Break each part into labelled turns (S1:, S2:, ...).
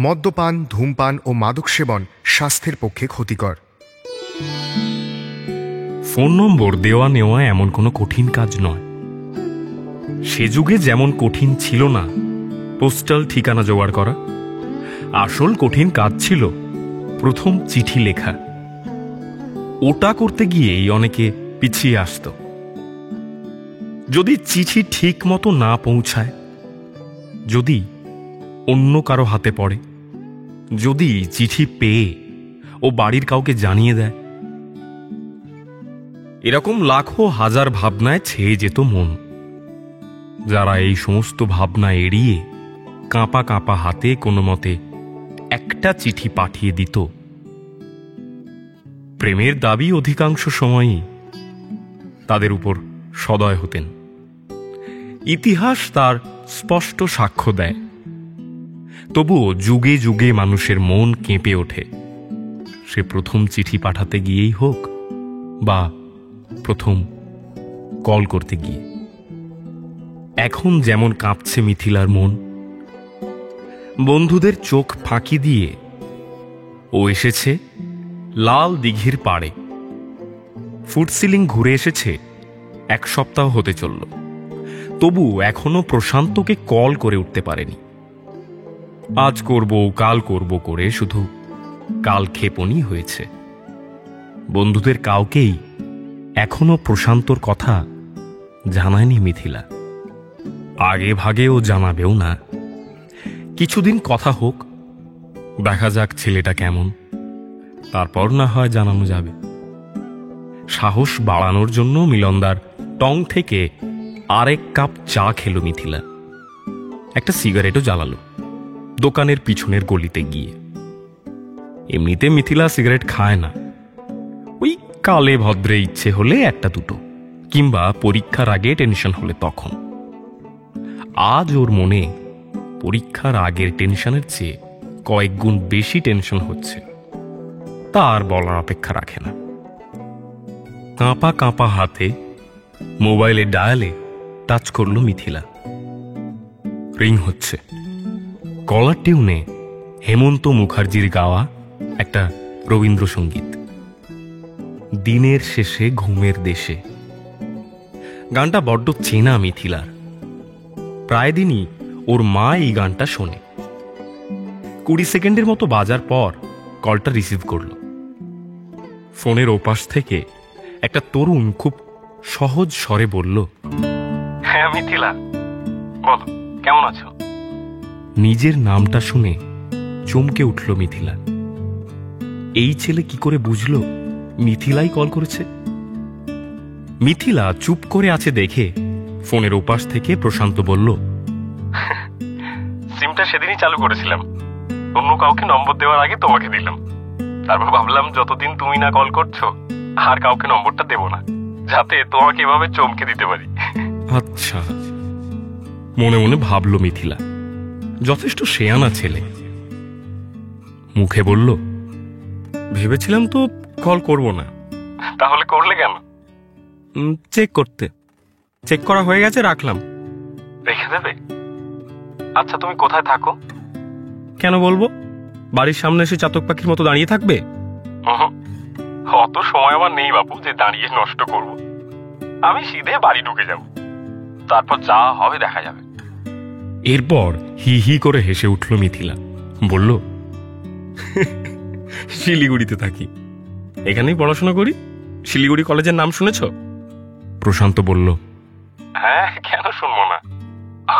S1: মদ্যপান, ধূমপান ও মাদক সেবন স্বাস্থ্যের পক্ষে ক্ষতিকর।
S2: ফোন নম্বর দেওয়া নেওয়া এমন কোনো কঠিন কাজ নয়। সে যুগে যেমন কঠিন ছিল না পোস্টাল ঠিকানা জোগাড় করা, আসল কঠিন কাজ ছিল প্রথম চিঠি লেখা। ওটা করতে গিয়েই অনেকে পিছিয়ে আসত। যদি চিঠি ঠিক মতো না পৌঁছায়, যদি অন্য কারো হাতে পড়ে, যদি চিঠি পেয়ে ও বাড়ির কাউকে জানিয়ে দেয়, এরকম লাখো হাজার ভাবনায় ছেয়ে যেত মন। যারা এই সমস্ত ভাবনা এড়িয়ে কাঁপা কাঁপা হাতে কোনো মতে একটা চিঠি পাঠিয়ে দিত, প্রেমের দাবি অধিকাংশ সময়ই তাদের উপর সদয় হতেন। ইতিহাস তার স্পষ্ট সাক্ষ্য দেয়। তবুও যুগে যুগে মানুষের মন কেঁপে ওঠে, সে প্রথম চিঠি পাঠাতে গিয়েই হোক বা প্রথম কল করতে গিয়ে। এখন যেমন কাঁপছে মিথিলার মন, বন্ধুদের চোখ ফাঁকি দিয়ে ও এসেছে লাল দিঘির পাড়ে। ফুট সিলিং ঘুরে এসেছে 1 সপ্তাহ হতে চলল, তবু এখনো প্রশান্তকে কল করে উঠতে পারেনি। আজ করব কাল করব করে শুধু কাল ক্ষেপণই হয়েছে। বন্ধুদের কাউকেই এখনো প্রশান্তর কথা জানায়নি মিথিলা। আগে ভাগে ও জানাবেও না। কিছুদিন কথা হোক, দেখা যাক ছেলেটা কেমন, তারপর না হয় জানানো যাবে। সাহস বাড়ানোর জন্য মিলনদার টং থেকে আরেক কাপ চা খেল মিথিলা। একটা সিগারেটও জ্বালালো দোকানের পিছনের গলিতে গিয়ে। এমনিতে মিথিলা সিগারেট খায় না, ওই কালে ভদ্রে ইচ্ছে হলে একটা দুটো, কিংবা পরীক্ষার আগে টেনশন হলে তখন। আজ ওর মনে পরীক্ষার আগের টেনশনের চেয়ে কয়েক গুণ বেশি টেনশন হচ্ছে, তা আর বলার অপেক্ষা রাখে না। কাঁপা কাঁপা হাতে মোবাইলের ডায়ালে টাচ করল মিথিলা। রিং হচ্ছে। কলার টিউনে হেমন্ত মুখার্জির গাওয়া একটা রবীন্দ্রসঙ্গীত, দিনের শেষে ঘুমের দেশে। গানটা বড্ড চেনা মিথিলার। প্রায় দিনই ওর মা এই গানটা শোনে। 20 সেকেন্ডের মতো বাজার পর কলটা রিসিভ করল। ফোনের ওপাশ থেকে একটা তরুণ খুব সহজ স্বরে বলল, হ্যাঁ মিথিলা, বলো কেমন আছো? নিজের নামটা শুনে চমকে উঠল মিথিলা। এই ছেলে কি করে বুঝলো মিথিলাই কল করেছে? মিথিলা চুপ করে আছে দেখে ফোনের ওপাশ থেকে প্রশান্ত বলল, সিমটা সেদিনই চালু করেছিলাম, অন্য কাউকে নম্বর দেওয়ার আগে তোমাকে দিলাম। তারপর ভাবলাম যতদিন তুমি না কল করছো আর কাউকে নম্বরটা দেব না, যাতে তোমাকে এভাবে চমকে দিতে পারি। আচ্ছা, মনে মনে ভাবলো মিথিলা। যথেষ্ট শেয়ানা ছেলে। মুখে বলল, ভেবেছিলাম তো কল করব না। তাহলে করলে কেন? চেক করতে। চেক করা হয়ে গেছে, রাখলাম। রেখে দেবে? আচ্ছা, তুমি কোথায় থাকো? কেন বলবো? বাড়ির সামনে এসে চাতক পাখির মতো দাঁড়িয়ে থাকবে? অত সময় আমার নেই বাপু যে দাঁড়িয়ে নষ্ট করব। আমি সিধে বাড়ি ঢুকে যাব, তারপর যা হবে দেখা যাবে। এরপর হি হি করে হেসে উঠল মিথিলা। বলল, শিলিগুড়িতে থাকি, এখানেই পড়াশোনা করি। শিলিগুড়ি কলেজের নাম শুনেছ? প্রশান্ত বলল, হ্যাঁ, কেন শুনবো না।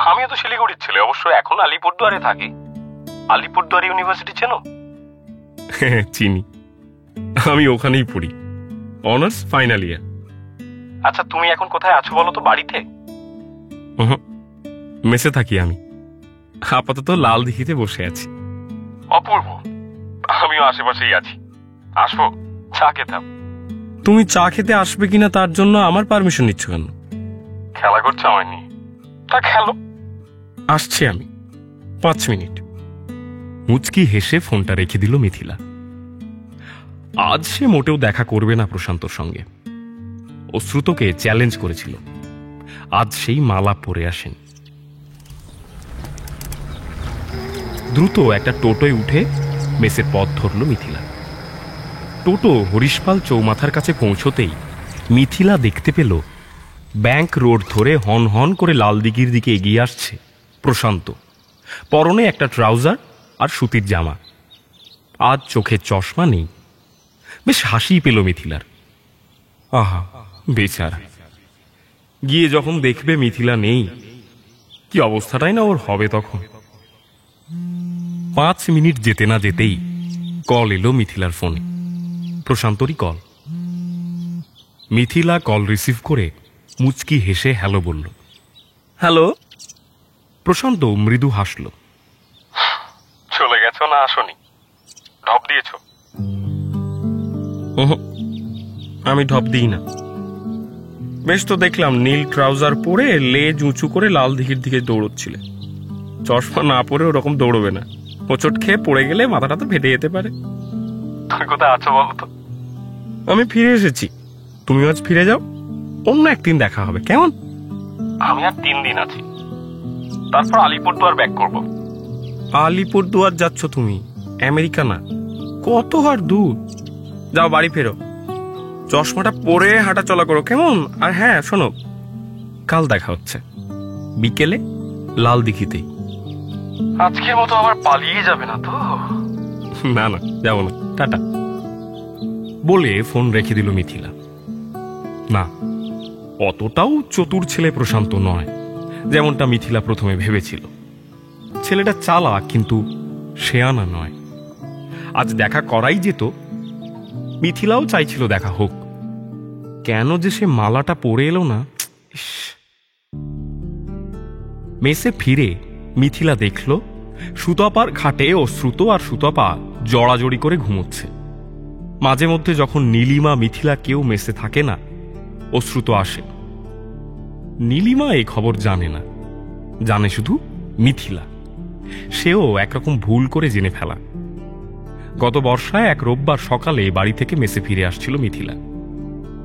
S2: আমিও তো শিলিগুড়ির ছেলে, অবশ্য এখন আলিপুরদুয়ারে থাকি। আলিপুরদুয়ার ইউনিভার্সিটি চেনো? হ্যাঁ চিনি, আমি ওখানেই পড়ি, অনার্স ফাইনাল ইয়ার। আচ্ছা, তুমি এখন কোথায় আছো বলো তো? বাড়িতে? মেসে থাকি আমি, আপাতত লাল দিঘিতে বসে আছি। অপূর্ব, আমিও আশেপাশেই আছি, আসবো, চা খেতাম। তুমি চা খেতে আসবে কিনা তার জন্য আমার পারমিশন নিচ্ছ কেন? খেলা করছো আমায় নিয়ে? তা খেলো। আসছি আমি, 5 মিনিট। মুচকি হেসে ফোনটা রেখে দিল মিথিলা। আজ সে মোটেও দেখা করবে না প্রশান্তর সঙ্গে। অশ্রুতকে চ্যালেঞ্জ করেছিল, আজ সেই মালা পরে আসেন। দ্রুত একটা টোটোয় উঠে মেসের পথ ধরল মিথিলা। টোটো হরিশপাল চৌমাথার কাছে পৌঁছতেই মিথিলা দেখতে পেল ব্যাংক রোড ধরে হন হন করে লালদিঘির দিকে এগিয়ে আসছে প্রশান্ত। পরনে একটা ট্রাউজার আর সুতির জামা। আজ চোখে চশমা নেই। বেশ হাসি পেল মিথিলার। আহা বেচারা, গিয়ে যখন দেখবে মিথিলা নেই, কি অবস্থাটাই না ওর হবে তখন। 5 মিনিট যেতে না যেতেই কল এলো মিথিলার ফোনে। প্রশান্তরই কল। মিথিলা কল রিসিভ করে মুচকি হেসে হ্যালো বলল। হ্যালো। প্রশান্ত মৃদু হাসল। চলে গেছো না আসনি? ঢপ দিয়েছ? আমি ঢপ দিই না। বেশ তো দেখলাম নীল ট্রাউজার পরে লেজ উঁচু করে লালদিঘির দিকে দৌড়চ্ছিলে। চশমা না পরে ওরকম দৌড়বে না, হোঁচট খেয়ে পড়ে গেলে মাথাটা তো ফেটে যেতে পারে। তুমি কোথায় আছো বলতো? আমি ফিরে এসেছি, তুমি আজ ফিরে যাও, অন্য একদিন দেখা হবে কেমন? আমি আর 3 দিন আছি, তারপর আলিপুরদুয়ার ব্যাক করব। আলিপুরদুয়ার যাচ্ছ তুমি? আমেরিকা না, কত আর দূর। যাও বাড়ি ফেরো, চশমাটা পরে হাঁটা চলা করো কেমন? আর হ্যাঁ শোনো, কাল দেখা হচ্ছে বিকেলে লালদিঘিতেই। আজকের মতো আবার পালিয়ে যাবে না তো? না না, যাবো না, টাটা। বলে ফোন রেখে দিল মিথিলা। না, অতটাও চতুর ছেলে প্রশান্ত নয় যেমনটা মিথিলা প্রথমে ভেবেছিল। ছেলেটা চালাক, কিন্তু শেয়ানা নয়। আজ দেখা করাই যেত। মিথিলাও চাইছিল দেখা হোক, কেন যে সে মালাটা পরে এলো না। মেসে ফিরে মিথিলা দেখল সুতপার খাটে অশ্রুত আর সুতপা জড়াজড়ি করে ঘুমোচ্ছে। মাঝে মধ্যে যখন নীলিমা মিথিলা কেউ মেসে থাকে না, অশ্রুত আসে। নীলিমা এই খবর জানে না, জানে শুধু মিথিলা। সেও একরকম ভুল করে জেনে ফেলা। গত বর্ষায় এক রোববার সকালে বাড়ি থেকে মেসে ফিরে আসছিল মিথিলা।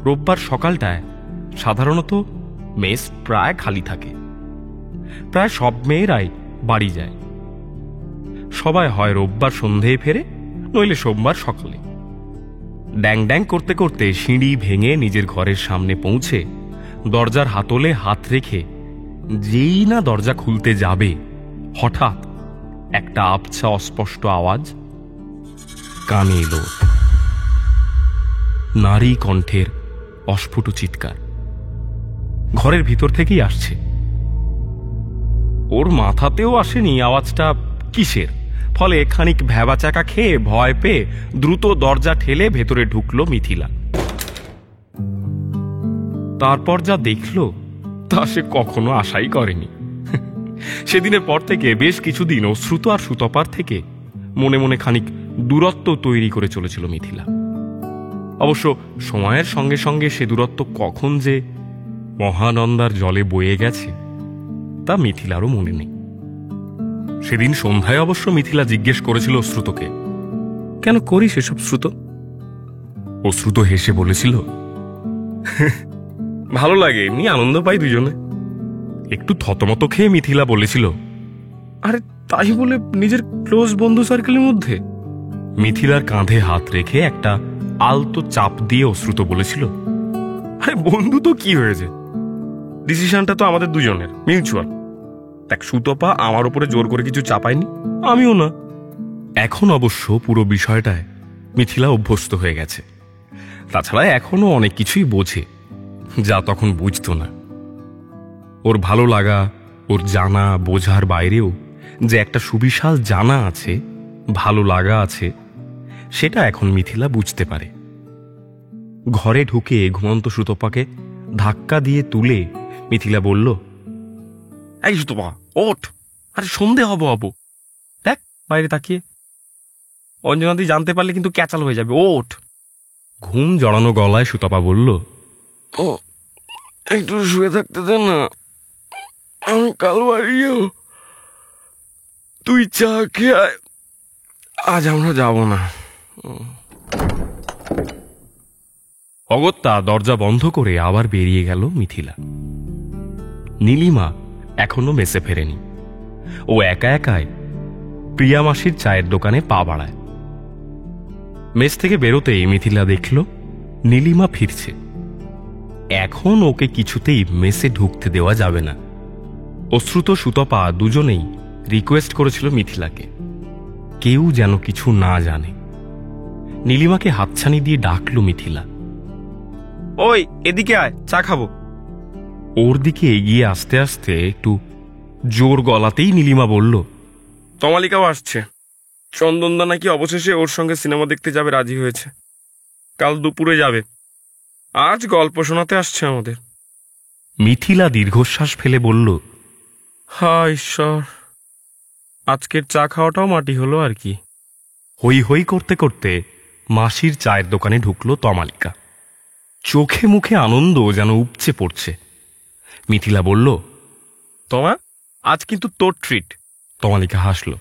S2: রোববার সকালটায় সাধারণত মেস প্রায় খালি থাকে। প্রায় সব মেয়েরাই বাড়ি যায়। সবাই হয় রোববার সন্ধেয় ফেরে, নইলে সোমবার সকালে। ড্যাং ড্যাং করতে করতে সিঁড়ি ভেঙে নিজের ঘরের সামনে পৌঁছে দরজার হাতলে হাত রেখে যেই না দরজা খুলতে যাবে, হঠাৎ একটা আবছা অস্পষ্ট আওয়াজ কানে এলো। নারী কণ্ঠের অস্ফুট চিৎকার ঘরের ভিতর থেকেই আসছে। ওর মাথাতেও আসেনি আওয়াজটা কিসের। ফলে খানিক ভ্যাবাচাকা খেয়ে ভয় পেয়ে দ্রুত দরজা ঠেলে ভেতরে ঢুকলো মিথিলা। তারপর যা দেখল তা সে কখনো আশাই করেনি। সেদিনের পর থেকে বেশ কিছুদিন অশ্রুত আর সুতপার থেকে মনে মনে খানিক দূরত্ব তৈরি করে চলেছিল মিথিলা। অবশ্য সময়ের সঙ্গে সঙ্গে সে দূরত্ব কখন যে মহানন্দার জলে বয়ে গেছে তা মিথিলারও মনে নেই। সেদিন সন্ধ্যায় অবশ্য মিথিলা জিজ্ঞেস করেছিল অশ্রুতকে, কেন করিস এসব শ্রুত? অশ্রুত হেসে বলেছিল, ভালো লাগে, এমনি আনন্দ পাই দুজনে। একটু থতমত খেয়ে মিথিলা বলেছিল, আরে তাই বলে নিজের ক্লোজ বন্ধু সার্কেলের মধ্যে? মিথিলার কাঁধে হাত রেখে একটা আলতো চাপ দিয়ে অশ্রুত বলেছিল, আরে বন্ধু তো কি হয়েছে, ডিসিশনটা তো আমাদের দুজনের, মিউচুয়াল। দেখ, সুতপা আমার উপরে জোর করে কিছু চাপায়নি, আমিও না। এখন অবশ্য পুরো বিষয়টায় মিথিলা অভ্যস্ত হয়ে গেছে। তাছাড়া এখনো অনেক কিছুই বোঝে যা তখন বুঝতো না। ওর ভালো লাগা, ওর জানা বোঝার বাইরেও যে একটা সুবিশাল জানা আছে, ভালো লাগা আছে, সেটা এখন মিথিলা বুঝতে পারে। ঘরে ঢুকে ঘুমন্ত সুতপাকে ধাক্কা দিয়ে তুলে মিথিলা বলল, এই সুতপা ওঠ, আরে সন্ধে হবো হবো, দেখ বাইরে তাকিয়ে, অঞ্জনাদি জানতে পারলে কিন্তু ক্যাচাল হয়ে যাবে, ওঠ। ঘুম জড়ানো গলায় সুতপা বলল, ও একটু শুয়ে থাকতে দে না, আমি কাল বাড়িও, তুই চা খেয়ে আয়, আজ আমরা যাব না। অগত্যা দরজা বন্ধ করে আবার বেরিয়ে গেল মিথিলা। নীলিমা এখনো মেসে ফেরেনি। ও একা একাই প্রিয়া মাসির চায়ের দোকানে পা বাড়ায়। মেস থেকে বেরোতেই মিথিলা দেখল নীলিমা ফিরছে। এখন ওকে কিছুতেই মেসে ঢুকতে দেওয়া যাবে না। অশ্রুত সুতপা দুজনেই রিকোয়েস্ট করেছিল মিথিলাকে কেউ যেন কিছু না জানে। নীলিমাকে হাতছানি দিয়ে ডাকল মিথিলা,
S3: ওই এদিকে আয়, চা খাবো।
S2: ওর দিকে এগিয়ে আসতে আসতে একটু জোর গলাতেই নীলিমা বলল,
S3: তমালিকাও আসছে। চন্দনদা নাকি অবশেষে ওর সঙ্গে সিনেমা দেখতে যাবে রাজি হয়েছে। কাল দুপুরে যাবে। আজ গল্প শোনাতে আসছে আমাদের।
S2: মিথিলা দীর্ঘশ্বাস ফেলে বলল,
S3: হায় ঈশ্বর, আজকের চা খাওয়াটাও মাটি হলো আর কি।
S2: হই হই করতে করতে মাসির চায়ের দোকানে ঢুকলো তমালিকা। চোখে মুখে আনন্দ যেন উপচে পড়ছে। মিথিলা বলল,
S3: তোমা, আজ কিন্তু তোর ট্রিট।
S2: তমালিকা হাসল।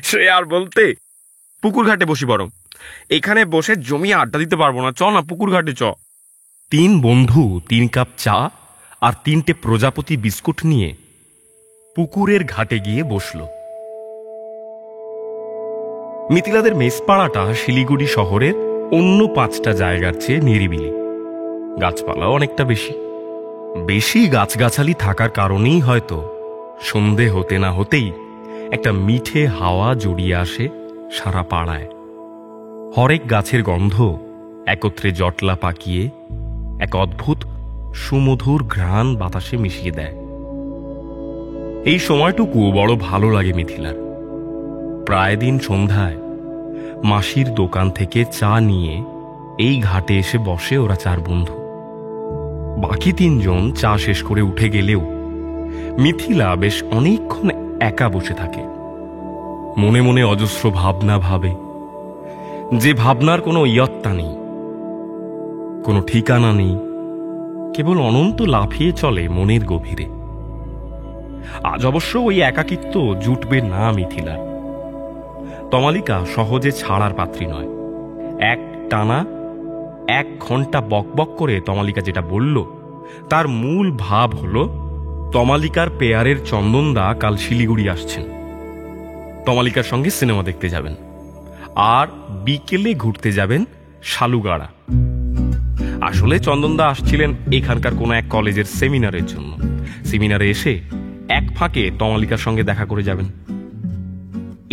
S3: সে আর বলতে, পুকুর ঘাটে বসি বরং। এখানে বসে জমিয়ে আড্ডা দিতে পারবো না, চ না পুকুর ঘাটে চ।
S2: 3 বন্ধু 3 কাপ চা আর 3টে প্রজাপতি বিস্কুট নিয়ে পুকুরের ঘাটে গিয়ে বসল। মিথিলাদের মেসপাড়াটা শিলিগুড়ি শহরের অন্য 5টা জায়গার চেয়ে নিরিবিলি। গাছপালাও অনেকটা বেশি। বেশি গাছগাছালি থাকার কারণেই হয়তো সন্ধে হতে না হতেই একটা মিঠে হাওয়া জড়িয়ে আসে সারা পাড়ায়। হরেক গাছের গন্ধ একত্রে জটলা পাকিয়ে এক অদ্ভুত সুমধুর ঘ্রাণ বাতাসে মিশিয়ে দেয়। এই সময়টুকু বড় ভালো লাগে মিথিলার। প্রায় দিন সন্ধ্যায় মাসির দোকান থেকে চা নিয়ে এই ঘাটে এসে বসে ওরা 4 বন্ধু। বাকি 3 জন চা শেষ করে উঠে গেলেও মিথিলা বেশ অনেকক্ষণ একা বসে থাকে। মনে মনে অজস্র ভাবনা ভাবে, যে ভাবনার কোনো ইয়ত্তা নেই, কোনো ঠিকানা নেই, কেবল অনন্ত লাফিয়ে চলে মনের গভীরে। আজ অবশ্য ওই একাকিত্ব জুটবে না মিথিলার। তমালিকা সহজে ছাড়ার পাত্রী নয়। এক টানা 1 ঘন্টা বকবক করে তমালিকা যেটা বলল তার মূল ভাব হল তমালিকার পেয়ারের চন্দনদা কাল শিলিগুড়ি আসছেন। তমালিকার সঙ্গে সিনেমা দেখতে যাবেন আর বিকেলে ঘুরতে যাবেন শালুগাড়া। আসলে চন্দনদা আসছিলেন এখানকার কোনো এক কলেজের সেমিনারের জন্য। সেমিনারে এসে এক ফাঁকে তমালিকার সঙ্গে দেখা করে যাবেন,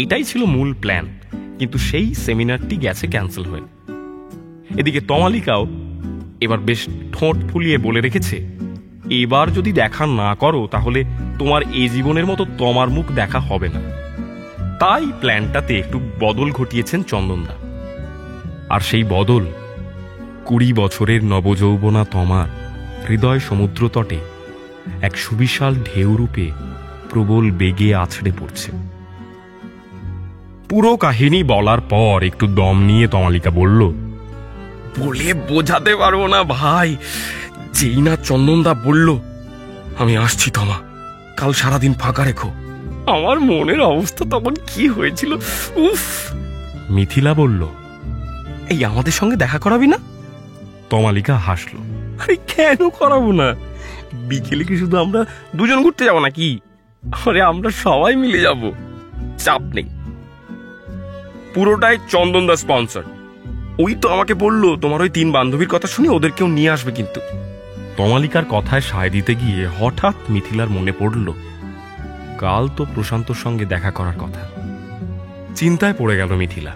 S2: এটাই ছিল মূল প্ল্যান। কিন্তু সেই সেমিনারটি গেছে ক্যান্সেল হয়ে। এদিকে তমালিকাও এবার বেশ ঠোঁট ফুলিয়ে বলে রেখেছে, এবার যদি দেখা না করো তাহলে তোমার এই জীবনের মতো তোমার মুখ দেখা হবে না। তাই প্ল্যানটাতে একটু বদল ঘটিয়েছেন চন্দনদা। আর সেই বদল 20 বছরের নবযৌবনা তমার হৃদয় সমুদ্র তটে এক সুবিশাল ঢেউ রূপে প্রবল বেগে আছড়ে পড়ছে। পুরো কাহিনী বলার পর একটু দম নিয়ে তমালিকা বলল,
S3: বলে বোঝাতে পারবো না ভাই। যেই না চন্দনদা বলল আমি আসছি তমা, কাল সারাদিন ফাঁকা রেখো, আমার মনের অবস্থা তখন কি হয়েছিল উফ।
S2: মিথিলা বলল,
S3: এই আমাদের সঙ্গে দেখা করাবি না?
S2: তমালিকা হাসল,
S3: আরে কেন করাবো না? বিকেলে কি শুধু আমরা 2 জন ঘুরতে যাবো নাকি? আরে আমরা সবাই মিলে যাব, চাপ নেই। পুরোটাই চন্দনদা স্পন্সর। ওই তো আমাকে বললো তোমার ওই 3 বান্ধবীর কথা শুনে ওদেরকেও নিয়ে আসবে। কিন্তু
S2: তমালিকার কথায় সায় দিতে গিয়ে হঠাৎ মিথিলার মনে পড়ল কাল তো প্রশান্তর সঙ্গে দেখা করার কথা। চিন্তায় পড়ে গেল মিথিলা।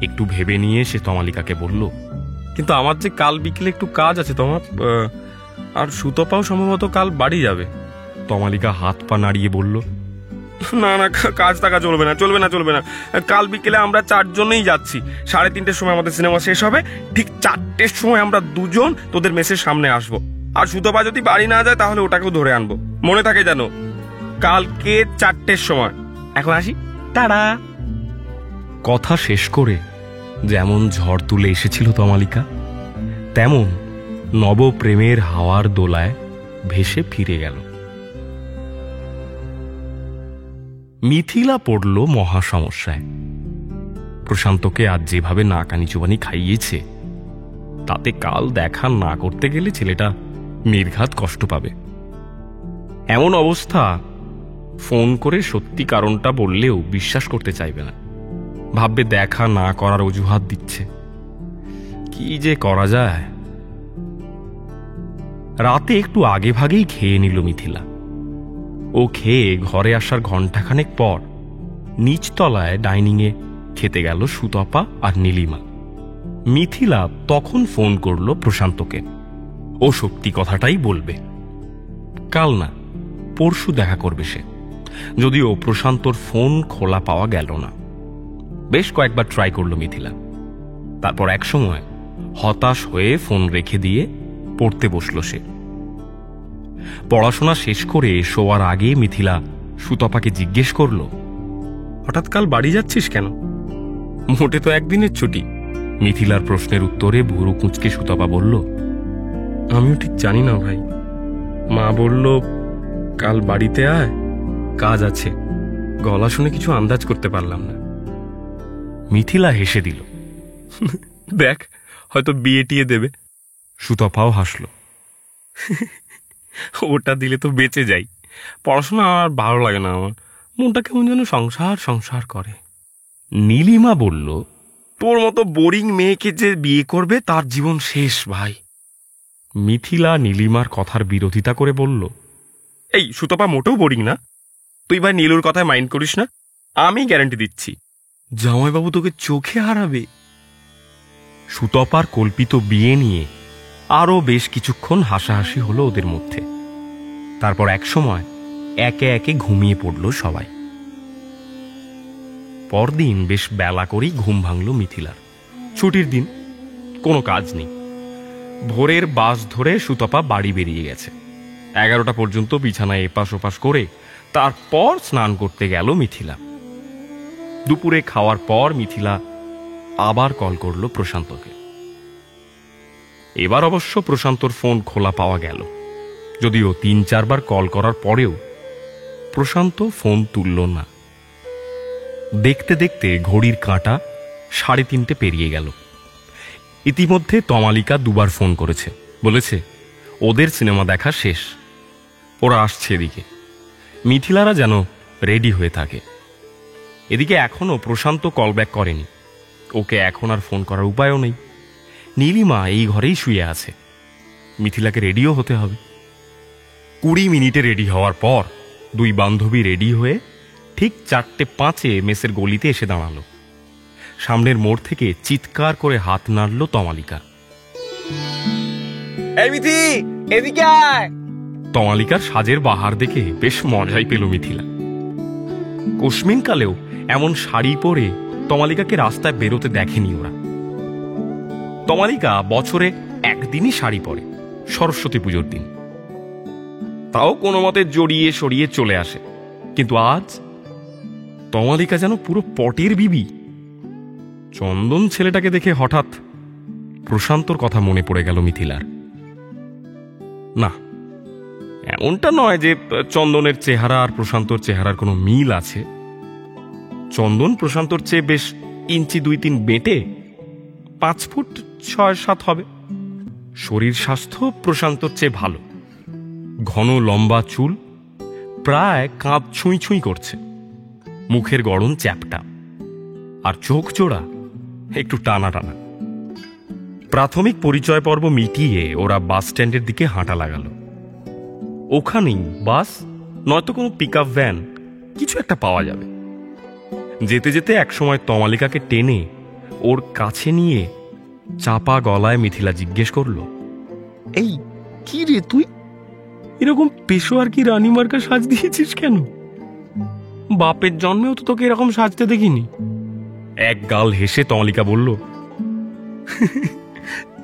S2: একটু ভেবে নিয়ে সে তমালিকাকে বলল,
S3: কিন্তু আমার যে কাল বিকেলে একটু কাজ আছে তোমার, আর সুতপাও সম্ভবত কাল বাড়ি যাবে।
S2: তমালিকা হাত পা নাড়িয়ে বলল,
S3: না না, কাজ টাকা চলবে না, চলবে না, চলবে না। কাল বিকেলে আমরা 4 জনেই যাচ্ছি। 3:30টার সময় আমাদের সিনেমা শেষ হবে। ঠিক 4টের সময় আমরা 2 জন তোদের মেসের সামনে আসবো। আর সুতপা যদি বাড়ি না যায় তাহলে ওটাকেও ধরে আনবো। মনে থাকে জানো, কালকে 4টের সময়। এখন আসি, টাটা।
S2: কথা শেষ করে যেমন ঝড় তুলে এসেছিল তমালিকা, তেমন নবপ্রেমের হাওয়ার দোলায় ভেসে ফিরে গেল। মিথিলা পড়ল মহা সমস্যায়। প্রশান্তকে আজ যেভাবে নাকানি চুবানি খাইয়েছে তাতে কাল দেখা না করতে গেলে ছেলেটা নির্ঘাত কষ্ট পাবে। এমন অবস্থা ফোন করে সত্যি কারণটা বললেও বিশ্বাস করতে চাইবে না, ভাববে দেখা না করার অজুহাত দিচ্ছে। কি যে করা যায়। রাতে একটু আগে ভাগেই খেয়ে নিল মিথিলা। ও খেয়ে ঘরে আসার ঘণ্টাখানেক পর নিচতলায় ডাইনিংয়ে খেতে গেল সুতপা আর নীলিমা। মিথিলা তখন ফোন করল প্রশান্তকে। ও সত্যি কথাটাই বলবে, কাল না পরশু দেখা করবে সে। যদিও প্রশান্তর ফোন খোলা পাওয়া গেল না। বেশ কয়েকবার ট্রাই করল মিথিলা। তারপর এক সময় হতাশ হয়ে ফোন রেখে দিয়ে পড়তে বসল সে। পড়াশোনা শেষ করে শোয়ার আগে মিথিলা সুতপাকে জিজ্ঞেস করল,
S3: হঠাৎ কাল বাড়ি যাচ্ছিস কেন? মোটে তো একদিনের ছুটি।
S2: মিথিলার প্রশ্নের উত্তরে ভুরু কুঁচকে সুতপা বলল,
S3: আমিও ঠিক জানি না ভাই। মা বলল কাল বাড়িতে আয়, কাজ আছে। গলা শুনে কিছু আন্দাজ করতে পারলাম না।
S2: মিথিলা হেসে দিল,
S3: দেখ হয়তো বিয়ে টিয়ে দেবে।
S2: সুতপাও হাসল।
S3: ওটা দিলে তো বেঁচে যাই। পড়াশোনা আর ভালো লাগে না আমার। মনটা কেমন যেন সংসার সংসার করে।
S2: নীলিমা বলল,
S3: তোর মতো বোরিং মেয়েকে যে বিয়ে করবে তার জীবন শেষ ভাই।
S2: মিথিলা নীলিমার কথার বিরোধিতা করে বলল,
S3: এই সুতপা মোটেও বোরিং না। তুই ভাই নীলুর কথায় মাইন্ড করিস না। আমি গ্যারান্টি দিচ্ছি জামাইবাবু তোকে চোখে হারাবে।
S2: সুতপার কল্পিত বিয়ে নিয়ে আরও বেশ কিছুক্ষণ হাসাহাসি হলো ওদের মধ্যে। তারপর এক সময় একে একে ঘুমিয়ে পড়ল সবাই। পরদিন বেশ বেলা করেই ঘুম ভাঙল মিথিলার। ছুটির দিন, কোনো কাজ নেই। ভোরের বাস ধরে সুতপা বাড়ি বেরিয়ে গেছে। 11টা পর্যন্ত বিছানায় এপাশ ওপাশ করে তারপর স্নান করতে গেল মিথিলা। দুপুরে খাওয়ার পর মিথিলা আবার কল করল প্রশান্তকে। এবার অবশ্য প্রশান্তর ফোন খোলা পাওয়া গেল, যদিও 3-4 বার কল করার পরেও প্রশান্ত ফোন তুলল না। দেখতে দেখতে ঘড়ির কাঁটা 3:30 পেরিয়ে গেল। ইতিমধ্যে তমালিকা 2বার ফোন করেছে, বলেছে ওদের সিনেমা দেখা শেষ, ওরা আসছে এদিকে। মিথিলারা যেন রেডি হয়ে থাকে। এদিকে এখনো প্রশান্ত কল ব্যাক করেনি। ওকে এখন আর ফোন করার উপায়ও নেই। নীলিমা এই ঘরেই শুয়ে আছে। মিথিলাকে রেডিও হতে হবে। 20 মিনিটে রেডি হওয়ার পর 2 বান্ধবী রেডি হয়ে ঠিক 4:05 মেসের গলিতে এসে দাঁড়ালো। সামনের মোড় থেকে চিৎকার করে হাত নাড়ল তমালিকা।
S3: এই মিথি, এদিকে আয়।
S2: তমালিকার সাজের বাহার দেখে বেশ মজাই পেল মিথিলা। কোশমিনকালেও এমন শাড়ি পরে তমালিকাকে রাস্তায় বেরোতে দেখেনি ওরা। তমালিকা বছরে একদিনই শাড়ি পরে, সরস্বতী পুজোর দিন। তাও কোনো মতে জড়িয়ে সরিয়ে চলে আসে। কিন্তু আজ তমালিকা যেন পুরো পটের বিবি। চন্দন ছেলেটাকে দেখে হঠাৎ প্রশান্তর কথা মনে পড়ে গেল মিথিলার। না, এমনটা নয় যে চন্দনের চেহারা আর প্রশান্তর চেহারার কোনো মিল আছে। চন্দন প্রশান্তর চেয়ে বেশ ইঞ্চি 2-3 বেটে, 5 ফুট 6-7 হবে। শরীর স্বাস্থ্য প্রশান্তর চেয়ে ভালো। ঘন লম্বা চুল, প্রায় কাঁধ ছুঁই ছুঁই করছে। মুখের গড়ন চ্যাপটা, আর চোখ জোড়া একটু টানা টানা। প্রাথমিক পরিচয় পর্ব মিটিয়ে ওরা বাস স্ট্যান্ডের দিকে হাঁটা লাগালো। ওখানেই বাস নয়তো কোনো পিকআপ ভ্যান কিছু একটা পাওয়া যাবে। যেতে যেতে একসময় তমালিকাকে টেনে ওর কাছে নিয়ে চাপা গলায় মিথিলা জিজ্ঞেস করল,
S3: এই কি রে তুই এরকম পেশোয়ার কি রানীমার্কা সাজ দিয়েছিস কেন? বাপের জন্মেও তো তোকে এরকম সাজতে দেখিনি।
S2: এক গাল হেসে তমালিকা বলল,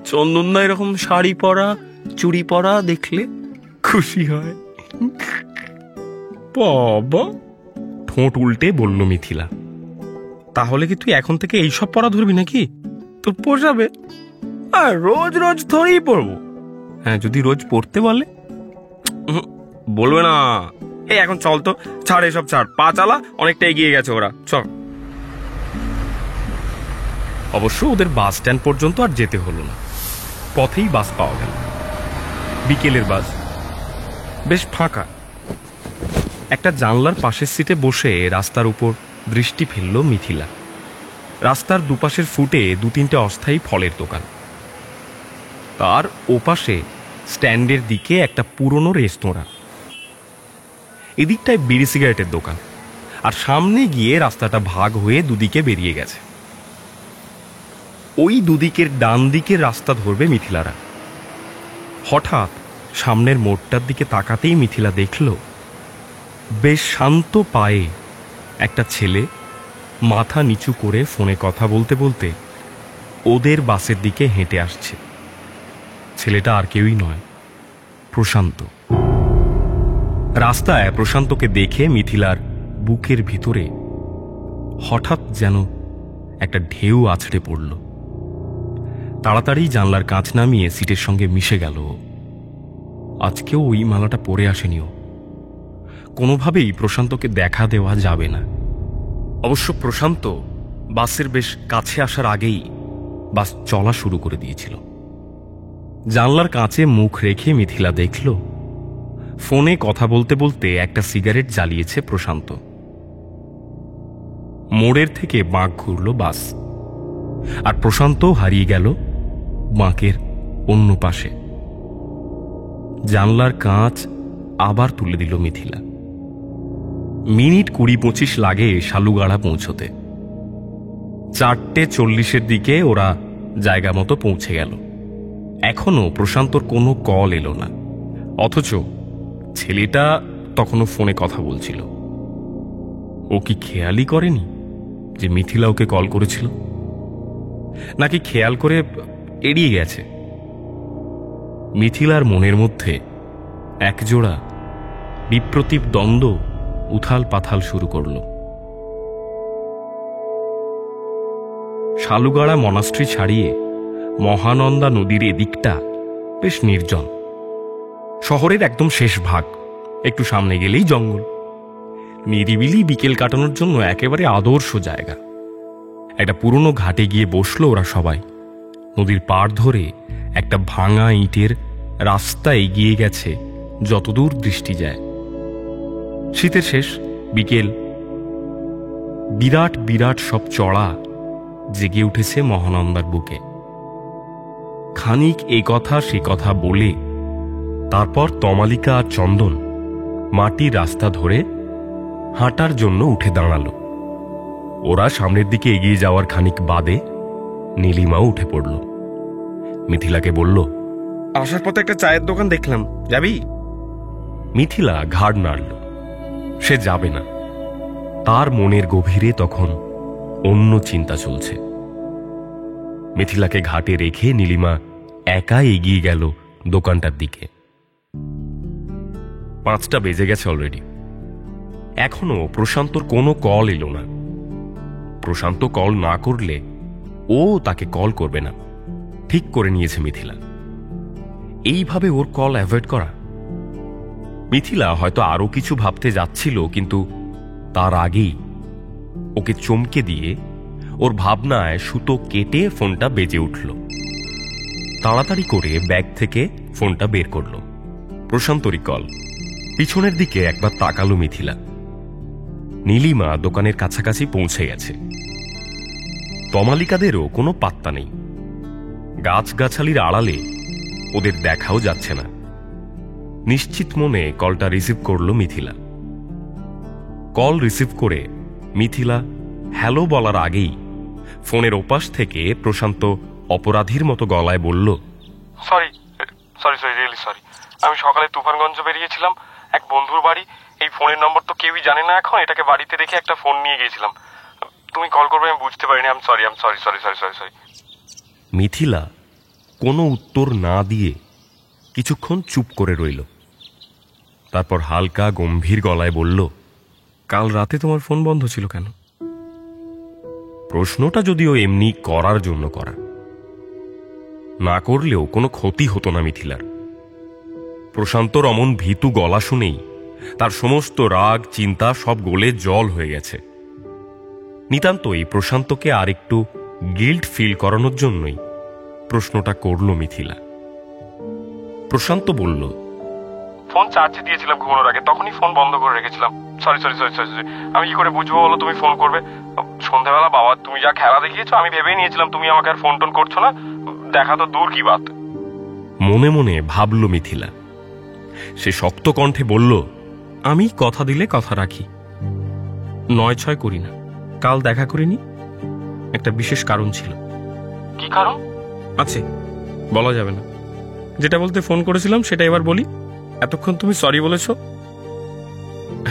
S3: চন্দন না এরকম শাড়ি পরা চুড়ি পরা দেখলে খুশি হয়।
S2: বাবা, ঠোঁট উল্টে বলল মিথিলা।
S3: তাহলে কি তুই এখন থেকে এইসব পরা ধরবি নাকি? তোর পোষাবে? আর রোজ রোজ ধরেই পরবো। হ্যাঁ, যদি রোজ পড়তে বলে। বলবে না। এই এখন চল তো, ছাড় এসব, ছাড়, পা চালা, অনেকটা এগিয়ে গেছে ওরা, চল।
S2: অবশ্য ওদের বাস স্ট্যান্ড পর্যন্ত আর যেতে হলো না। পথেই বাস পাওয়া গেল, বিকেলের বাস, বেশ ফাঁকা। একটা জানলার পাশের সিটে বসে রাস্তার উপর দৃষ্টি ফেলল মিথিলা। রাস্তার দুপাশের ফুটে 2-3টে অস্থায়ী ফলের দোকান, তার ওপাশে স্ট্যান্ডের দিকে একটা পুরনো রেস্তোরাঁ, এদিকটায় বিড়ি সিগারেটের দোকান, আর সামনে গিয়ে রাস্তাটা ভাগ হয়ে দুদিকে বেরিয়ে গেছে। ওই দুদিকের ডান দিকের রাস্তা ধরবে মিথিলারা। হঠাৎ সামনের মোড়টার দিকে তাকাতেই মিথিলা দেখল বেশ শান্ত পায়ে একটা ছেলে মাথা নিচু করে ফোনে কথা বলতে বলতে ওদের বাসের দিকে হেঁটে আসছে। ছেলেটা আর কেউই নয়, প্রশান্ত। রাস্তায় প্রশান্তকে দেখে মিথিলার বুকের ভিতরে হঠাৎ যেন একটা ঢেউ আছড়ে পড়ল। তাড়াতাড়ি জানলার কাঁচ নামিয়ে সিটের সঙ্গে মিশে গেল। আজকেও ওই মালাটা পরে আসেনিও। কোনোভাবেই প্রশান্তকে দেখা দেওয়া যাবে না। অবশ্য প্রশান্ত বাসের বেশ কাছে আসার আগেই বাস চলা শুরু করে দিয়েছিল। জানলার কাঁচে মুখ রেখে মিথিলা দেখল ফোনে কথা বলতে বলতে একটা সিগারেট জ্বালিয়েছে প্রশান্ত। মোড়ের থেকে বাঁক ঘুরল বাস, আর প্রশান্ত হারিয়ে গেল বাঁকের অন্য পাশে। জানলার কাঁচ আবার তুলে দিল মিথিলা। মিনিট 20-25 লাগে শালুগাড়া পৌঁছতে। 4:40 দিকে ওরা জায়গা মতো পৌঁছে গেল। এখনো প্রশান্তর কোনো কল এলো না, অথচ ছেলেটা তখনও ফোনে কথা বলছিল। ও কি খেয়ালই করেনি যে মিথিলা ওকে কল করেছিল, নাকি খেয়াল করে এড়িয়ে গেছে? মিথিলার মনের মধ্যে একজোড়া বিপ্রতীপ দ্বন্দ্ব উথাল পাথাল শুরু করল। শালুগাড়া মনাস্ট্রি ছাড়িয়ে মহানন্দা নদীর এদিকটা বেশ নির্জন। শহরের একদম শেষ ভাগ, একটু সামনে গেলেই জঙ্গল। নিরিবিলি বিকেল কাটানোর জন্য একেবারে আদর্শ জায়গা। একটা পুরনো ঘাটে গিয়ে বসলো ওরা সবাই। নদীর পাড় ধরে একটা ভাঙা ইটের রাস্তা এগিয়ে গেছে যতদূর দৃষ্টি যায়। শীতের শেষ বিকেল, বিরাট বিরাট সব চড়া জেগে উঠেছে মহানন্দার বুকে। খানিক এই কথা সে কথা বলে তারপর তমালিকা আর চন্দন মাটির রাস্তা ধরে হাঁটার জন্য উঠে দাঁড়ালো। ওরা সামনের দিকে এগিয়ে যাওয়ার খানিক বাদে নীলিমাও উঠে পড়ল। মিথিলাকে বলল,
S3: আসার পথে একটা চায়ের দোকান দেখলাম, যাবি?
S2: মিথিলা ঘাড় নাড়ল। সে যাবে না। তার মনের গভীরে তখন অন্য চিন্তা চলছে। মিথিলাকে ঘাটে রেখে নীলিমা একা এগিয়ে গেল দোকানটার দিকে। 5টা বেজে গেছে অলরেডি। এখনো প্রশান্তর কোনো কল এলো না। প্রশান্ত কল না করলে ও তাকে কল করবে না, ঠিক করে নিয়েছে মিথিলা। এইভাবে ওর কল অ্যাভয়েড করা। মিথিলা হয়তো আরো কিছু ভাবতে যাচ্ছিল, কিন্তু তার আগেই ওকে চমকে দিয়ে ওর ভাবনায় সুতো কেটে ফোনটা বেজে উঠল। তাড়াতাড়ি করে ব্যাগ থেকে ফোনটা বের করল। প্রশান্তরই কল। পিছনের দিকে একবার তাকালো মিথিলা। নীলিমা দোকানের কাছাকাছি পৌঁছে গেছে। তমালিকাদেরও কোনো পাত্তা নেই। গাছগাছালির আড়ালে ওদের দেখাও যাচ্ছে না। নিশ্চিত মনে কলটা রিসিভ করল মিথিলা। কল রিসিভ করে মিথিলা হ্যালো বলার আগেই ফোনের ওপাশ থেকে প্রশান্ত অপরাধীর মতো গলায় বলল,
S3: সরি, রিয়েলি সরি। আমি সকালে তুফানগঞ্জ বেরিয়েছিলাম এক বন্ধুর বাড়ি। এই ফোনের নম্বর তো কেউই জানে না এখন। এটাকে বাড়িতে রেখে একটা ফোন নিয়ে গিয়েছিলাম। তুমি কল করবে আমি বুঝতে পারিনি। আম সরি।
S2: মিথিলা কোনো উত্তর না দিয়ে কিছুক্ষণ চুপ করে রইল। তারপর হালকা গম্ভীর গলায় বলল, কাল রাতে তোমার ফোন বন্ধ ছিল কেন? প্রশ্নটা যদিও এমনি করার জন্য করা, না করলেও কোনো ক্ষতি হতো না মিথিলার। প্রশান্তর অমন ভীতু গলা শুনেই তার সমস্ত রাগ চিন্তা সব গলে জল হয়ে গেছে। নিতান্তই প্রশান্তকে আর একটু গিল্ট ফিল করানোর জন্যই প্রশ্নটা করল মিথিলা। প্রশান্ত বলল,
S3: ফোন চার্জে দিয়েছিলাম ঘুমানোর আগে, তখনই ফোন বন্ধ করে রেখেছিলাম। Sorry sorry sorry sorry sorry, আমি কি করে বুঝবো বলো তুমি ফোন করবে? সন্ধ্যাবেলা বাবা তুমি যা খেলা দেখিয়েছো আমি ভেবেই নিয়েছিলাম তুমি আমাকে আর ফোন টোন করছো না, দেখা তো দূর কি বাত।
S2: মনে মনে ভাবল মিথিলা। সে শক্ত কণ্ঠে বলল, আমি কথা দিলে কথা রাখি, 9-6 করি না। কাল দেখা করিনি, একটা বিশেষ কারণ ছিল।
S3: কি কারণ?
S2: আছে, বলা যাবে না। যেটা বলতে ফোন করেছিলাম সেটা এবার বলি। এতক্ষণ তুমি সরি বলেছো,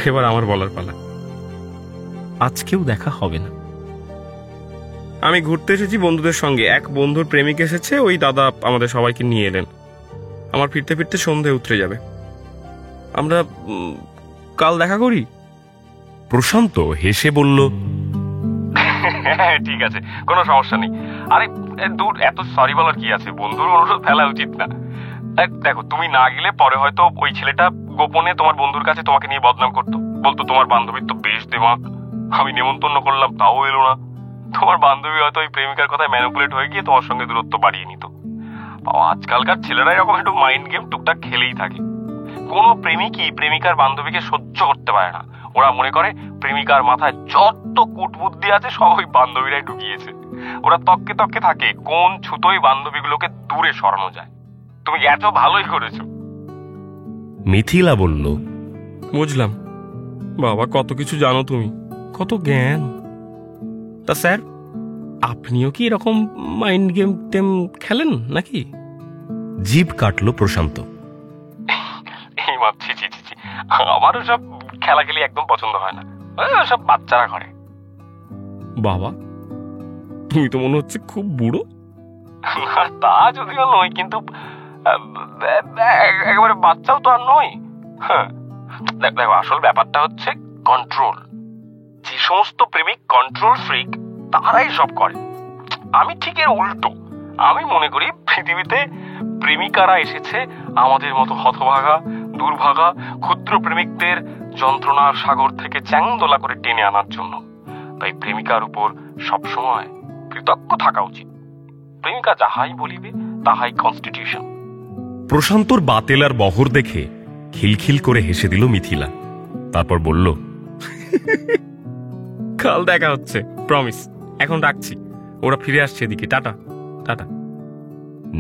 S2: এবার আমার বলার পালা। আজকেও দেখা হবে না।
S3: আমি ঘুরতে এসেছি বন্ধুদের সঙ্গে, এক বন্ধুর প্রেমিক এসেছে, ওই দাদা আমাদের সবাইকে নিয়ে এলেন। আমার ফিরতে ফিরতে সন্ধে উতরে যাবে। আমরা কাল দেখা করি।
S2: প্রশান্ত হেসে বলল,
S3: ঠিক আছে, কোনো সমস্যা নেই। আরে দূর, এত সরি বলার কি আছে, বন্ধুর অনুরোধ ফেলা উচিত না। দেখো তুমি না গেলে পরে হয়তো ওই ছেলেটা গোপনে তোমার বন্ধুর কাছে তোমাকে নিয়ে বদনাম করতো, বলতো তোমার বান্ধবীর তো বেশ দেমাগ, আমি নেমন্তন্ন করলাম তাও এলো না। তোমার বান্ধবী হয়তো ওই প্রেমিকার কথায় ম্যানিপুলেট হয়ে গিয়ে তোমার সঙ্গে দূরত্ব বাড়িয়ে নিত। আজকালকার ছেলেরা এরকম একটু মাইন্ড গেম টুকটাক খেলেই থাকে। কোনো প্রেমিকই প্রেমিকার বান্ধবীকে সহ্য করতে পারে না। ওরা মনে করে প্রেমিকার মাথায় যত কুটবুদ্ধি আছে সব ওই বান্ধবীরাই ঢুকিয়েছে। ওরা তককে তককে থাকে কোন ছুতোই বান্ধবীগুলোকে দূরে সরানো যায়। তুমি এত ভালোই করেছো।
S2: মিথিলা বলল,
S3: বুঝলাম বাবা, কত কিছু জানো তুমি, কত জ্ঞান। তা স্যার, আপনিও কি এরকম মাইন্ড গেম টেম খেলেন নাকি?
S2: জিভ কাটল প্রশান্ত।
S3: এই মাছি, ছি ছি ছি, আমারও সব খেলাখেলি একদম পছন্দ হয় না, সব বাচ্চারা করে। বাবা, তুমি তো মনে হচ্ছে খুব বুড়ো। তা যদিও নয়, কিন্তু একেবারে বাচ্চাও তো আর নয়। দেখো, আসল ব্যাপারটা হচ্ছে কন্ট্রোল। যে সমস্ত প্রেমিক কন্ট্রোল ফ্রিক তারাই সব করে। আমি ঠিক এর উল্টো। আমি মনে করি পৃথিবীতে প্রেমিকারা এসেছে আমাদের মতো হতভাগা, দুর্ভাগা, ক্ষুদ্র প্রেমিকদের যন্ত্রণার সাগর থেকে চ্যাংদোলা করে টেনে আনার জন্য। তাই প্রেমিকার উপর সবসময় কৃতজ্ঞ থাকা উচিত। প্রেমিকা যাহাই বলিবে তাহাই কনস্টিটিউশন।
S2: প্রশান্তর বাতেলার বহর দেখে খিলখিল করে হেসে দিল মিথিলা। তারপর বলল,
S3: কাল দেখা হচ্ছে, প্রমিস। এখন রাখছি, ওরা ফিরে আসছে এদিকে। Tata tata.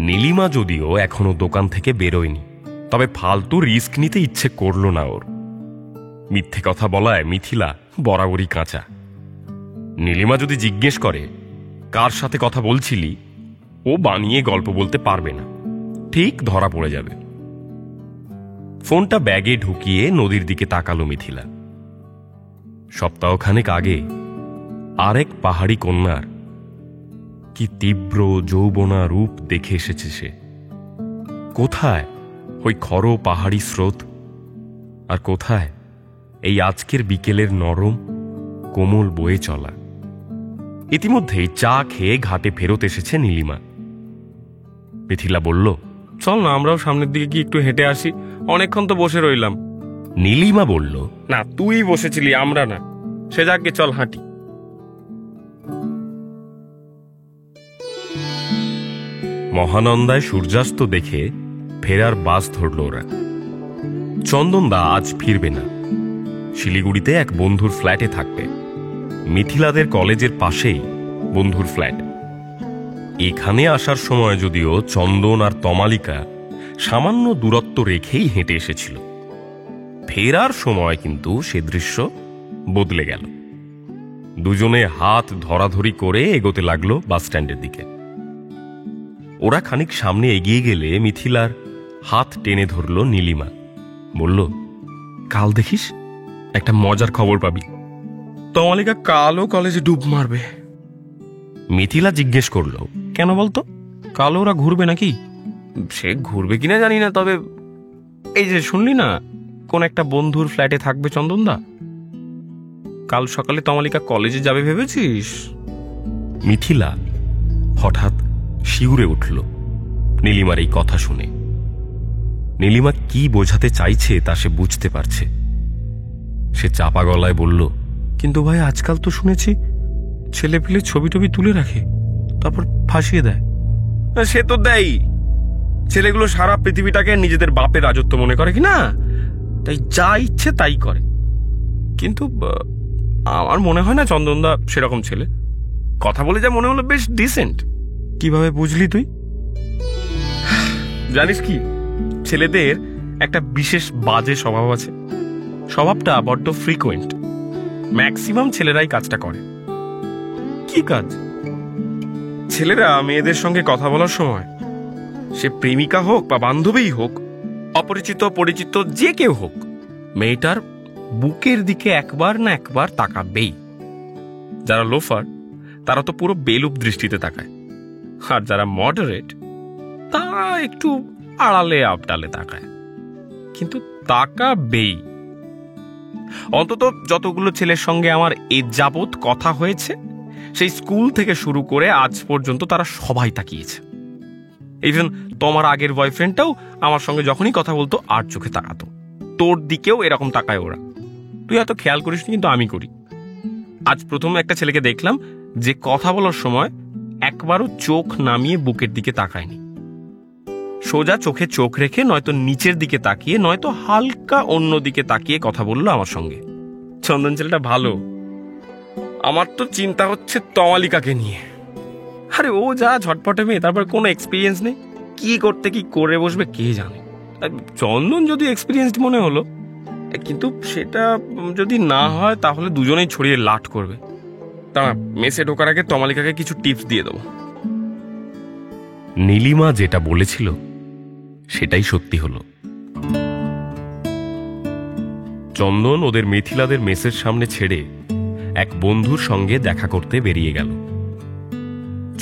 S2: নীলিমা যদিও এখনো দোকান থেকে বেরোয়নি, তবে ফালতু রিস্ক নিতে ইচ্ছে করল না ওর। মিথ্যে কথা বলায় মিথিলা বরাবরই কাঁচা। নীলিমা যদি জিজ্ঞেস করে কার সাথে কথা বলছিলি, ও বানিয়ে গল্প বলতে পারবে না, ঠিক ধরা পড়ে যাবে। ফোনটা ব্যাগে ঢুকিয়ে নদীর দিকে তাকালো মিথিলা। সপ্তাহখানেক আগে আরেক পাহাড়ি কন্যার কি তীব্র যৌবনা রূপ দেখে এসেছে সে। কোথায় ওই খর পাহাড়ি স্রোত, আর কোথায় এই আজকের বিকেলের নরম কোমল বয়ে চলা। ইতিমধ্যেই চা খেয়ে ঘাটে ফেরত এসেছে নীলিমা। মিথিলা বলল,
S3: চল না, আমরাও সামনের দিকে গিয়ে একটু হেঁটে আসি, অনেকক্ষণ তো বসে রইলাম।
S2: নীলিমা বলল,
S3: না, তুই বসেছিলি, আমরা না। সে যাকে, চল হাঁটি।
S2: মহানন্দায় সূর্যাস্ত দেখে ফেরার বাস ধরল ওরা। চন্দনদা আজ ফিরবে না, শিলিগুড়িতে এক বন্ধুর ফ্ল্যাটে থাকবে। মিথিলাদের কলেজের পাশেই বন্ধুর ফ্ল্যাট। এখানে আসার সময় যদিও চন্দন আর তমালিকা সামান্য দূরত্ব রেখেই হেঁটে এসেছিল, ফেরার সময় কিন্তু সে দৃশ্য বদলে গেল। দুজনে হাত ধরাধরি করে এগোতে লাগলো বাস স্ট্যান্ডের দিকে। ওরা খানিক সামনে এগিয়ে গেলে মিথিলার হাত টেনে ধরল নীলিমা। বলল,
S3: কাল দেখিস, একটা মজার খবর পাবি। তমালিকা কালও কলেজে ডুব মারবে।
S2: মিথিলা জিজ্ঞেস করল,
S3: কেন বলতো? কালও ওরা ঘুরবে নাকি? সে ঘুরবে কিনা জানি না, তবে এই যে শুনলি না, কোন একটা বন্ধুর ফ্ল্যাটে থাকবে চন্দনদা। কাল সকালে তমালিকা কলেজে যাবে ভেবেছিস?
S2: মিথিলা হঠাৎ শিউরে উঠল নীলিমার এই কথা শুনে। নীলিমা কি বোঝাতে চাইছে তা সে বুঝতে পারছে। সে চাপা গলায় বলল,
S3: কিন্তু ভাই, আজকাল তো শুনেছি ছেলে পেলে ছবি টবি তুলে রাখে, তারপর ফাঁসিয়ে দেয়। সে তো দেয়। ছেলেগুলো সারা পৃথিবীটাকে নিজেদের বাপের রাজত্ব মনে করে কি না, তাই যা ইচ্ছে তাই করে। কিন্তু আমার মনে হয় না চন্দনদা সেরকম ছেলে। কথা বলে যা মনে হলো বেশ ডিসেন্ট। কিভাবে বুঝলি তুই? জানিস কি, ছেলেদের একটা বিশেষ বাজে স্বভাব আছে। স্বভাবটা বড্ড ফ্রিকোয়েন্ট। ম্যাক্সিমাম ছেলেরাই কাজটা করে। কি কাজ? ছেলেরা মেয়েদের সঙ্গে কথা বলার সময়, সে প্রেমিকা হোক বা বান্ধবীই হোক, অপরিচিত পরিচিত যে কেউ হোক, মেয়েটার বুকের দিকে একবার না একবার তাকাবেই। যারা লোফার তারা তো পুরো বেলুপ দৃষ্টিতে তাকায়, আর যারা মডারেট তারা একটু আড়ালে আবডালে তাকায়, কিন্তু তাকাবেই। অন্তত যতগুলো ছেলের সঙ্গে আমার এ যাবৎ কথা হয়েছে, সেই স্কুল থেকে শুরু করে আজ পর্যন্ত তারা সবাই তাকিয়েছে। ইভেন তোমার আগের বয়ফ্রেন্ডটাও আমার সঙ্গে যখনই কথা বলতো আর চোখে তাকাতো। তোর দিকেও এরকম তাকায় ওরা। তুই এত খেয়াল করিস কিন্তু আমি করি। আজ প্রথম একটা ছেলেকে দেখলাম যে কথা বলার সময় একবারও চোখ নামিয়ে বুকের দিকে তাকায়নি। সোজা চোখে চোখ রেখে নয়তো নিচের দিকে তাকিয়ে নয়তো হালকা অন্য দিকে তাকিয়ে কথা বললো আমার সঙ্গে। চন্দন ছেলেটা ভালো। আমার তো চিন্তা হচ্ছে তমালিকাকে নিয়ে। আরে ও যা ঝটপটে মেয়ে, তারপর কোনো এক্সপিরিয়েন্স নেই, কি করতে কি করে বসবে কে জানে। চন্দন যদি এক্সপিরিয়েন্সড মনে হলো, কিন্তু সেটা যদি না হয় তাহলে দুজনেই ছড়িয়ে লাট করবে। তারা মেসে ঢোকার আগে তমালিকাকে কিছু টিপস দিয়ে দেবো।
S2: নীলিমা যেটা বলেছিল সেটাই সত্যি হলো। চন্দন ওদের মিথিলাদের মেসের সামনে ছেড়ে এক বন্ধুর সঙ্গে দেখা করতে বেরিয়ে গেল।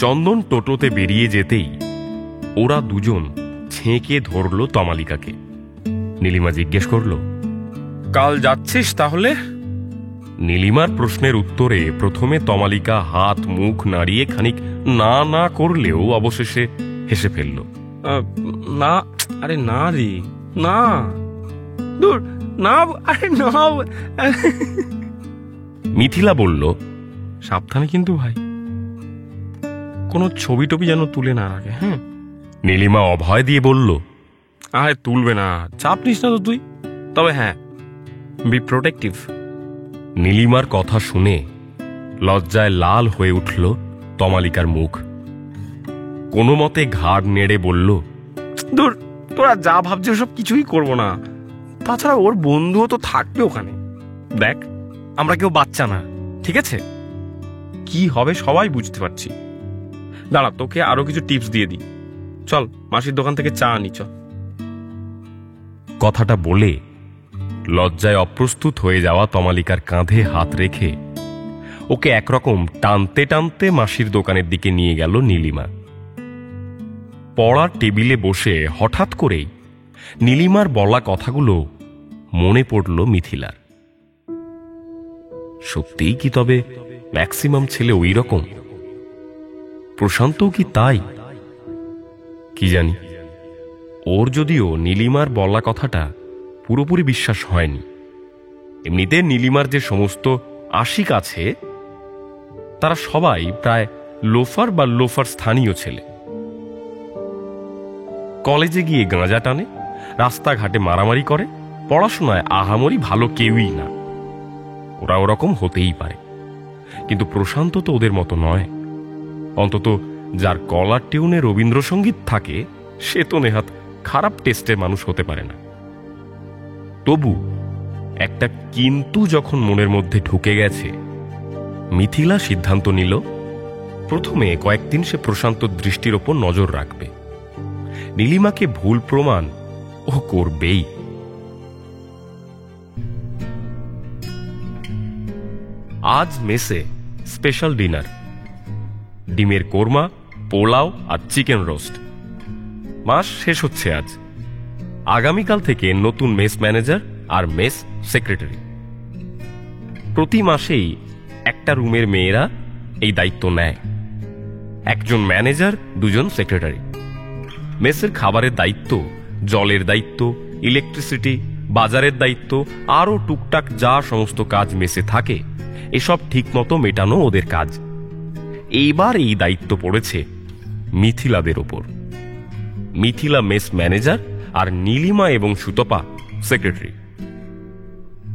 S2: চন্দন টোটোতে বেরিয়ে যেতেই ওরা দুজন ছেঁকে ধরল তমালিকাকে। নীলিমা জিজ্ঞেস করল,
S3: কাল যাচ্ছিস তাহলে?
S2: নীলিমার প্রশ্নের উত্তরে প্রথমে তমালিকা হাত মুখ নাড়িয়ে খানিক না না করলেও অবশেষে হেসে ফেলল।
S3: না, আরে না রে, না, দূর না, আরে না।
S2: মিথিলা বলল,
S3: সাবধানে কিন্তু ভাই, কোনো ছবি টবি যেন তুলে না রাখে। হ্যাঁ।
S2: নীলিমা অভয় দিয়ে বলল,
S3: আরে তুলবে না, চাপ নিস না তো তুই। তবে হ্যাঁ, বি প্রোটেক্টিভ।
S2: নীলিমার কথা শুনে লজ্জায় লাল হয়ে উঠল তমালিকার মুখ। কোনো মতে ঘাড় নেড়ে বলল,
S3: দূর, তোরা যা ভাবছিস সব কিছুই করবো না। তাছাড়া ওর বন্ধুও তো থাকবে ওখানে। দেখ, আমরা কেউ বাচ্চা না, ঠিক আছে? কি হবে সবাই বুঝতে পারছি। দাঁড়া, তোকে আরো কিছু টিপস দিয়ে দিই। চল মাসির দোকান থেকে চা আনি, চল।
S2: কথাটা বলে লজ্জায় অপ্রস্তুত হয়ে যাওয়া তমালিকার কাঁধে হাত রেখে ওকে একরকম টানতে টানতে মাসির দোকানের দিকে নিয়ে গেল নীলিমা। পড়ার টেবিলে বসে হঠাৎ করেই নীলিমার বলা কথাগুলো মনে পড়ল মিথিলার। সত্যিই কি তবে ম্যাক্সিমাম ছেলে ওই রকম? প্রশান্তও কি তাই? কি জানি। ওর যদিও নীলিমার বলা কথাটা পুরোপুরি বিশ্বাস হয়নি। এমনিতে নীলিমার যে সমস্ত আশিক আছে তারা সবাই প্রায় লোফার বা লোফার স্থানীয় ছেলে। কলেজে গিয়ে গাঁজা টানে, রাস্তাঘাটে মারামারি করে, পড়াশোনায় আহামরি ভালো কেউই না। ওরা ওরকম হতেই পারে, কিন্তু প্রশান্ত তো ওদের মতো নয়। অন্তত যার কলার টিউনে রবীন্দ্রসঙ্গীত থাকে সে তো নেহাত খারাপ টেস্টের মানুষ হতে পারে না। তবু একটা কিন্তু যখন মনের মধ্যে ঢুকে গেছে, মিথিলা সিদ্ধান্ত নিল প্রথমে কয়েকদিন সে প্রশান্তর দৃষ্টির ওপর নজর রাখবে। নীলিমাকে ভুল প্রমাণ ও করবেই। আজ মেসে স্পেশাল ডিনার, ডিমের কোরমা, পোলাও আর চিকেন রোস্ট। মাস শেষ হচ্ছে আজ। আগামীকাল থেকে নতুন মেস ম্যানেজার আর মেস সেক্রেটারি। প্রতি মাসেই একটা রুমের মেয়েরা এই দায়িত্ব নেয়। একজন ম্যানেজার, দুজন সেক্রেটারি। মেসের খাবারের দায়িত্ব, জলের দায়িত্ব, ইলেকট্রিসিটি, বাজারের দায়িত্ব, আরও টুকটাক যা সমস্ত কাজ মেসে থাকে এসব ঠিকমতো মেটানো ওদের কাজ। এইবার এই দায়িত্ব পড়েছে মিথিলাদের ওপর। মিথিলা মেস ম্যানেজার আর নীলিমা এবং সুতপা সেক্রেটারি।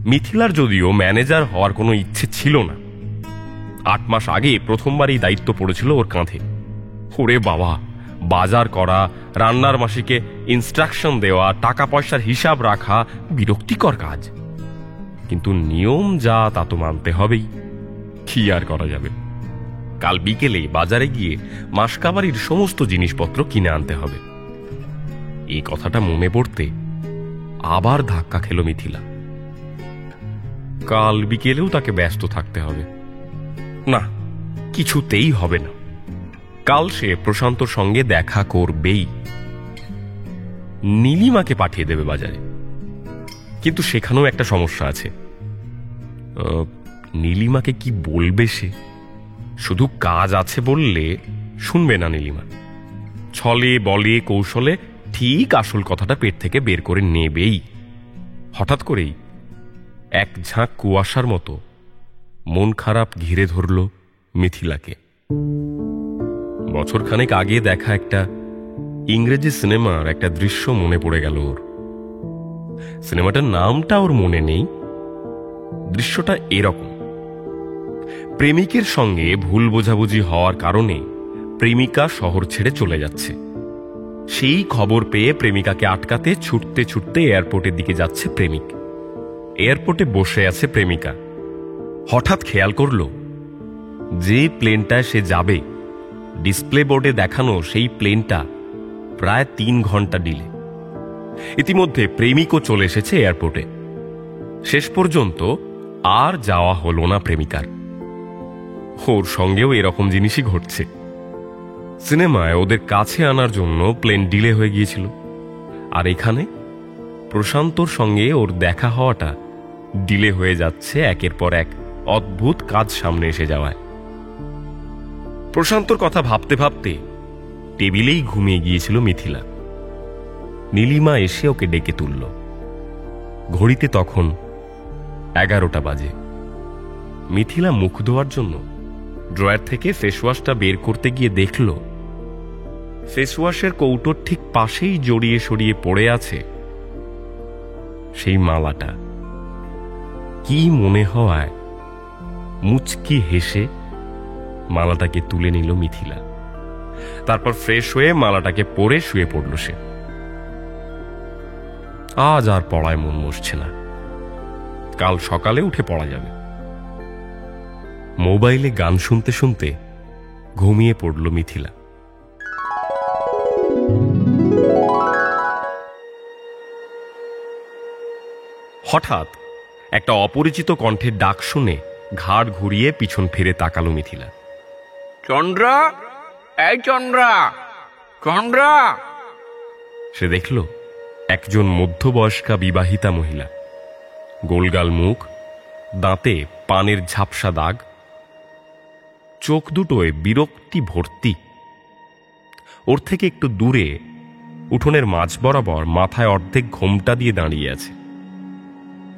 S2: মিথিলার যদিও ম্যানেজার হওয়ার কোনো ইচ্ছে ছিল না। 8 মাস আগে প্রথমবার এই দায়িত্ব পড়েছিল ওর কাঁধে। ওরে বাবা, বাজার করা, রান্নার মাসিকে ইনস্ট্রাকশন দেওয়া, টাকা পয়সার হিসাব রাখা বিরক্তিকর কাজ, কিন্তু নিয়ম যা তা তো মানতে হবেই। কি আর করা যাবে। কাল বিকেলে বাজারে গিয়ে মাসকাবারির সমস্ত জিনিসপত্র কিনে আনতে হবে। এই কথাটা মনে পড়তে আবার ধাক্কা খেল মিথিলা। কাল বিকেলেও তাকে ব্যস্ত থাকতে হবে। না, কিছুতেই হবে না। কাল সে প্রশান্তর সঙ্গে দেখা করবেই। নীলিমাকে পাঠিয়ে দেবে বাজারে, কিন্তু সেখানেও একটা সমস্যা আছে। নীলিমাকে কি বলবে সে? শুধু কাজ আছে বললে শুনবে না নীলিমা। ছলে বলে কৌশলে ঠিক আসল কথাটা পেট থেকে বের করে নেবেই। হঠাৎ করেই এক ঝাঁক কুয়াশার মতো মন খারাপ ঘিরে ধরল মিথিলাকে। বছরখানেক আগে দেখা একটা ইংরেজি সিনেমার একটা দৃশ্য মনে পড়ে গেল ওর। সিনেমাটার নামটা ওর মনে নেই। দৃশ্যটা এরকম: প্রেমিকের সঙ্গে ভুল বোঝাবুঝি হওয়ার কারণে প্রেমিকা শহর ছেড়ে চলে যাচ্ছে। সেই খবর পেয়ে প্রেমিকাকে আটকাতে ছুটতে ছুটতে এয়ারপোর্টের দিকে যাচ্ছে প্রেমিক। এয়ারপোর্টে বসে আছে প্রেমিকা। হঠাৎ খেয়াল করল যে প্লেনটায় সে যাবে, ডিসপ্লে বোর্ডে দেখানো সেই প্লেনটা প্রায় 3 ঘন্টা ডিলে। ইতিমধ্যে প্রেমিকও চলে এসেছে এয়ারপোর্টে। শেষ পর্যন্ত আর যাওয়া হলো না প্রেমিকার। ওর সঙ্গেও এরকম জিনিসই ঘটছে। সিনেমায় ওদের কাছে আনার জন্য প্লেন ডিলে হয়ে গিয়েছিল, আর এখানে প্রশান্তর সঙ্গে ওর দেখা হওয়াটা ডিলে হয়ে যাচ্ছে একের পর এক অদ্ভুত কাজ সামনে এসে যাওয়ায়। প্রশান্তর কথা ভাবতে ভাবতে টেবিলেই ঘুমিয়ে গিয়েছিল মিথিলা। নীলিমা এসে ওকে ডেকে তুলল। ঘড়িতে তখন 11টা বাজে। মিথিলা মুখ ধোয়ার জন্য ড্রয়ার থেকে ফেসওয়াশটা বের করতে গিয়ে দেখল ফেসওয়াশের কৌটোর ঠিক পাশেই জড়িয়ে সরিয়ে পড়ে আছে সেই মালাটা। কি মনে হওয়ায় মুচকি হেসে মালাটাকে তুলে নিল মিথিলা। তারপর ফ্রেশ হয়ে মালাটাকে পরে শুয়ে পড়ল সে। আজ আর পড়ায় মন বসছে না। কাল সকালে উঠে পড়া যাবে। মোবাইলে গান শুনতে শুনতে ঘুমিয়ে পড়ল মিথিলা। হঠাৎ একটা অপরিচিত কণ্ঠের ডাক শুনে ঘাড় ঘুরিয়ে পিছন ফিরে তাকালো মিথিলা।
S4: চন্দ্রা, এই চন্দ্রা, চন্দ্রা।
S2: সে দেখল একজন মধ্যবয়স্কা বিবাহিতা মহিলা। গোলগাল মুখ, দাঁতে পানের ঝাপসা দাগ, চোখ দুটোয় বিরক্তি ভর্তি। ওর থেকে একটু দূরে উঠোনের মাঝ বরাবর মাথায় অর্ধেক ঘোমটা দিয়ে দাঁড়িয়ে আছে।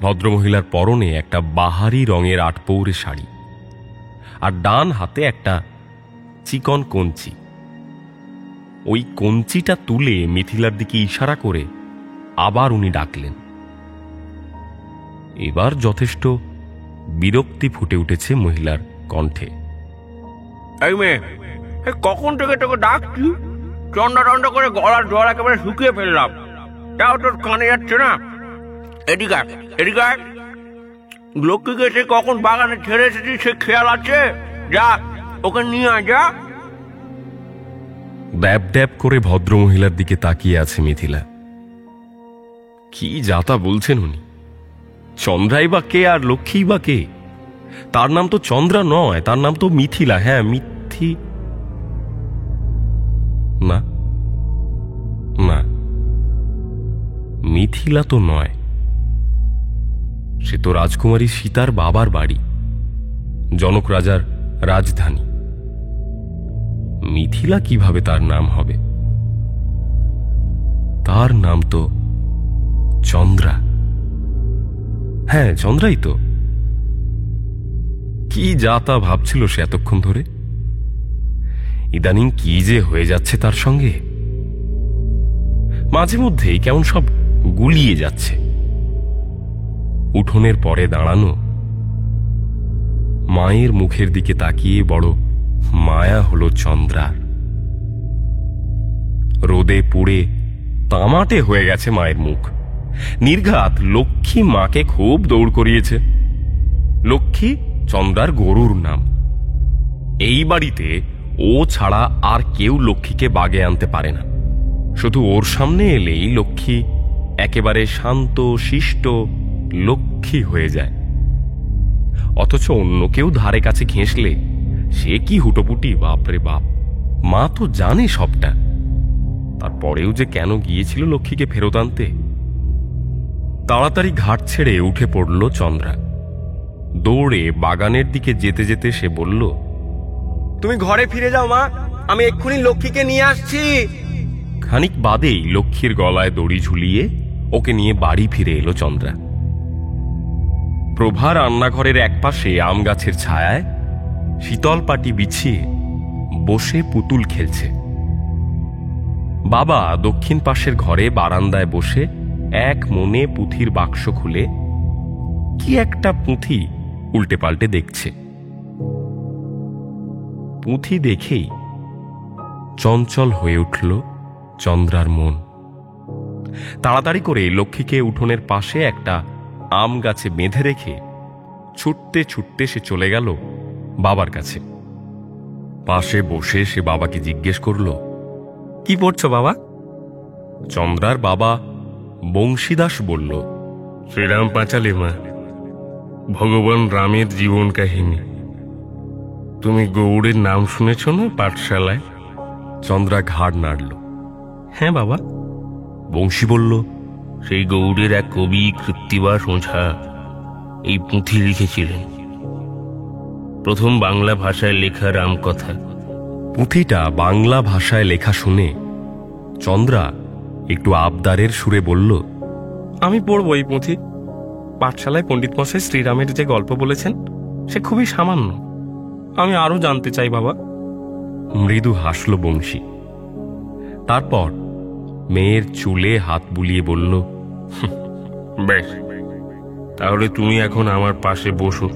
S2: ভদ্রমহিলার পরনে একটা বাহারি রঙের আটপৌরে শাড়ি, আর ডান হাতে একটা চিকন কঞ্চি। ওই কঞ্চিটা তুলে মিথিলার দিকে ইশারা করে আবার উনি ডাকলেন। এবার যথেষ্ট বিরক্তি ফুটে উঠেছে মহিলার কণ্ঠে।
S4: এই মেয়ে, কখন থেকে তোকে ডাকছি, চন্ডা টন্ডা করে গলার জল একেবারে শুকিয়ে ফেললাম, তাও তোর কানে যাচ্ছে না। এদিকে এদিকে, লক্ষ্মীকে সে কখন বাগানে ছেড়ে এসেছি সে খেয়াল আছে? যা ওকে নিয়ে আয়, যা।
S2: ড্যাব ড্যাব করে ভদ্রমহিলার দিকে তাকিয়ে আছে মিথিলা। কি যাতা বলছেন উনি? চন্দ্রাই বা কে আর লক্ষ্মী বা কে? তার নাম তো চন্দ্রা নয়, তার নাম তো মিথিলা। হ্যাঁ, মিথি না না, মিথিলা তো নয়। সে তো রাজকুমারী সীতার বাবার বাড়ি, জনক রাজার রাজধানী। মিথিলা কিভাবে তার নাম হবে? তার নাম তো চন্দ্রা। হ্যাঁ, চন্দ্রাই তো। কি যা তা ভাবছিল সে এতক্ষণ ধরে। ইদানিং কি যে হয়ে যাচ্ছে তার সঙ্গে, মাঝে মধ্যেই কেমন সব গুলিয়ে যাচ্ছে। উঠোনের পরে দাঁড়ানো, মায়ের মুখের দিকে তাকিয়ে বড় মায়া হলো চন্দ্রার। রোদে পুড়ে তামাটে হয়ে গেছে মায়ের মুখ। নির্ঘাত লক্ষ্মী মাকে খুব দৌড় করিয়েছে। লক্ষ্মী চন্দ্রার গরুর নাম। এই বাড়িতে ও ছাড়া আর কেউ লক্ষ্মীকে বাগে আনতে পারে না। শুধু ওর সামনে এলেই লক্ষ্মী একেবারে শান্ত শিষ্ট লক্ষ্মী হয়ে যায়। অথচ অন্য কেউ ধারে কাছে ঘেঁষলে সে কি হুটোপুটি, বাপরে বাপ। মা তো জানে সবটা, তারপরেও যে কেন গিয়েছিল লক্ষ্মীকে ফেরত আনতে। তাড়াতাড়ি ঘাট ছেড়ে উঠে পড়ল চন্দ্রা। দৌড়ে বাগানের দিকে যেতে যেতে সে বলল,
S3: তুমি ঘরে ফিরে যাও মা, আমি এক্ষুনি লক্ষ্মীকে নিয়ে আসছি।
S2: খানিক বাদেই লক্ষ্মীর গলায় দড়ি ঝুলিয়ে ওকে নিয়ে বাড়ি ফিরে এলো চন্দ্রা। প্রভা রান্নাঘরের একপাশে আম গাছের ছায়ায় শীতল পাটি বিছিয়ে বসে পুতুল খেলছে। বাবা দক্ষিণ পাশের ঘরে বারান্দায় বসে এক মনে পুঁথির বাক্স খুলে কি একটা পুঁথি উল্টে পাল্টে দেখছে। পুঁথি দেখেই চঞ্চল হয়ে উঠল চন্দ্রার মন। তাড়াতাড়ি করে লক্ষ্মীকে উঠোনের পাশে একটা আম গাছে বেঁধে রেখে ছুটতে ছুটতে সে চলে গেল বাবার কাছে। পাশে বসে সে বাবাকে জিজ্ঞেস করল,
S3: কি পড়ছো বাবা?
S2: চন্দ্রার বাবা বংশীদাস বলল,
S3: শ্রীরাম পাঁচালী মা, ভগবান রামের জীবন কাহিনী। তুমি গৌড়ের নাম শুনেছ না পাঠশালায়?
S2: চন্দ্রা ঘাড় নাড়ল।
S3: হ্যাঁ বাবা।
S2: বংশী বলল,
S4: সেই গৌড়ের এক কবি কৃত্তিবাস ওঝা এই পুঁথি লিখেছিলেন। প্রথম বাংলা ভাষায় লেখা রামকথা।
S2: পুঁথিটা বাংলা ভাষায় লেখা শুনে চন্দ্রা একটু আবদারের সুরে বলল,
S3: আমি পড়বো এই পুঁথি। পাঠশালায় পণ্ডিত মশাই শ্রীরামের যে গল্প বলেছেন সে খুবই সামান্য, আমি আরো জানতে চাই বাবা।
S2: মৃদু হাসল বংশী। তারপর মেয়ের চুলে হাত বুলিয়ে বলল,
S4: বেশ, তাহলে তুমি এখন আমার পাশে বসো,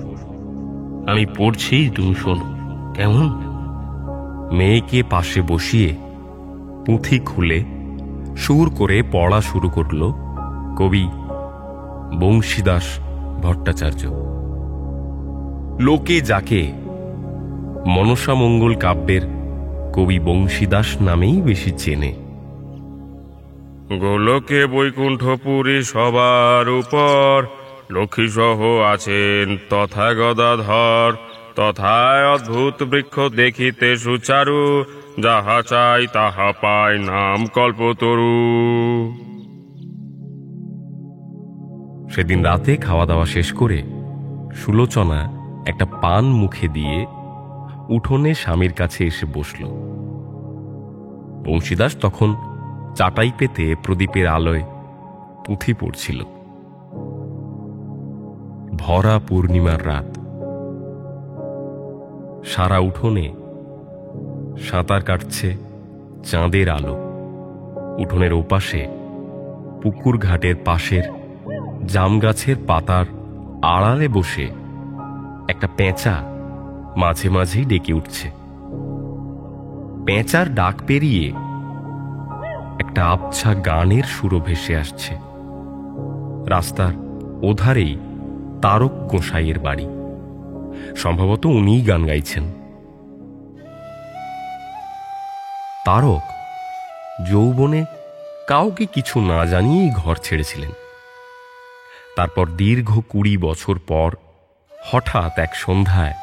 S4: আমি পড়ছি, তুমি শোনো, কেমন?
S2: মেয়েকে পাশে বসিয়ে পুঁথি খুলে সুর করে পড়া শুরু করল কবি বংশীদাস ভট্টাচার্য। লোকে যাকে মনসামঙ্গল কাব্যের কবি বংশীদাস নামেই বেশি চেনে।
S3: গোলকে বৈকুণ্ঠপুরী সবার উপর, লক্ষ্মী সহ আছেন তথা গদাধর। তথায় অদ্ভুত বৃক্ষ দেখিতে সুচারু, যাহা চাই তাহা পায় নাম কল্পতরু।
S2: সেদিন রাতে খাওয়া দাওয়া শেষ করে সুলোচনা একটা পান মুখে দিয়ে উঠোনে স্বামীর কাছে এসে বসল। বংশীদাস তখন চাটাই পেতে প্রদীপের আলোয় পুঁথি পড়ছিল। ভরা পূর্ণিমার রাত। সারা উঠোনে সাঁতার কাটছে চাঁদের আলো। উঠোনের ওপাশে পুকুর ঘাটের পাশের জাম গাছের পাতার আড়ালে বসে একটা পেঁচা মাঝে মাঝেই ডেকে উঠছে। পেঁচার ডাক পেরিয়ে একটা আবছা গানের সুরও ভেসে আসছে। রাস্তার ওধারেই তারক গোসাইয়ের বাড়ি, সম্ভবত উনিই গান গাইছেন। তারক যৌবনে কাউকে কিছু না জানিয়েই ঘর ছেড়েছিলেন। তারপর দীর্ঘ 20 বছর পর হঠাৎ এক সন্ধ্যায়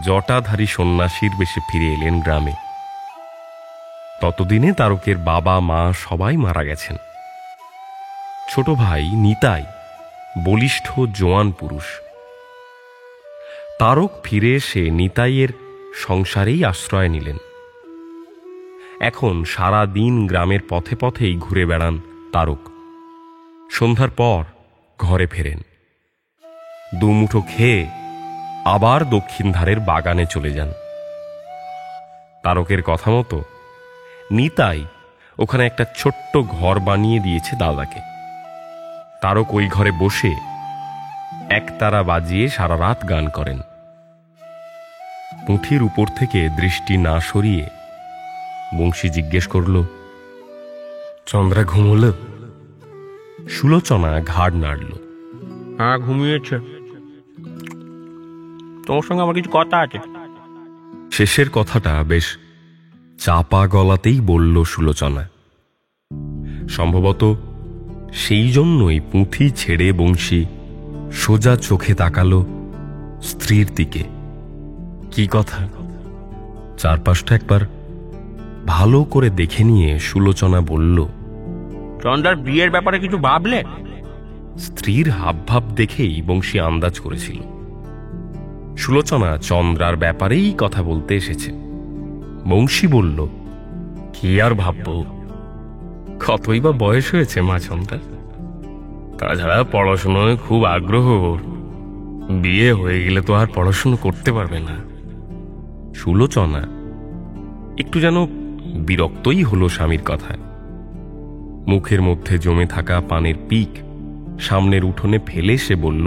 S2: জটাধারী সন্ন্যাসীর বেশে ফিরে এলেন গ্রামে। ততদিনে তারকের বাবা মা সবাই মারা গেছেন। ছোট ভাই নিতাই বলিষ্ঠ জোয়ান পুরুষ। তারক ফিরে এসে নিতাইয়ের সংসারেই আশ্রয় নিলেন। এখন সারা দিন গ্রামের পথে পথেই ঘুরে বেড়ান তারক। সন্ধ্যার পর ঘরে ফেরেন। দুমুঠো খেয়ে আবার দক্ষিণ ধারের বাগানে চলে যান। তারকের কথা মতো নিতাই ওখানে একটা ছোট্ট ঘর বানিয়ে দিয়েছে দাদাকে। তারক ওই ঘরে বসে একতারা বাজিয়ে সারা রাত গান করেন। পুঁথির উপর থেকে দৃষ্টি না সরিয়ে বংশী জিজ্ঞেস করল, চন্দ্রা ঘুমল? সুলোচনা ঘাড় নাড়ল।
S4: হ্যাঁ, ঘুমিয়েছে। তোমার সঙ্গে আমার কিছু কথা আছে।
S2: শেষের কথাটা বেশ চাপা গলাতেই বলল সুলোচনা। সম্ভবত সেই জন্যই পুঁথি ছেড়ে বংশী সোজা চোখে তাকালো স্ত্রীর দিকে। কি কথা? চারপাশটা একবার ভালো করে দেখে নিয়ে সুলোচনা বলল,
S4: চন্দ্রার বিয়ের ব্যাপারে কিছু ভাবলে?
S2: স্ত্রীর হাবভাব দেখেই বংশী আন্দাজ করেছিল সুলোচনা চন্দ্রার ব্যাপারেই কথা বলতে এসেছে। বংশী বলল, কি আর ভাবব, কতই বা বয়স হয়েছে মা চন্দ্রা। তাছাড়া পড়াশোনায় খুব আগ্রহ ওর, বিয়ে হয়ে গেলে তো আর পড়াশুনো করতে পারবে না। সুলোচনা একটু যেন বিরক্তই হলো স্বামীর কথায়। মুখের মধ্যে জমে থাকা পানের পিক সামনের উঠোনে ফেলে সে বলল,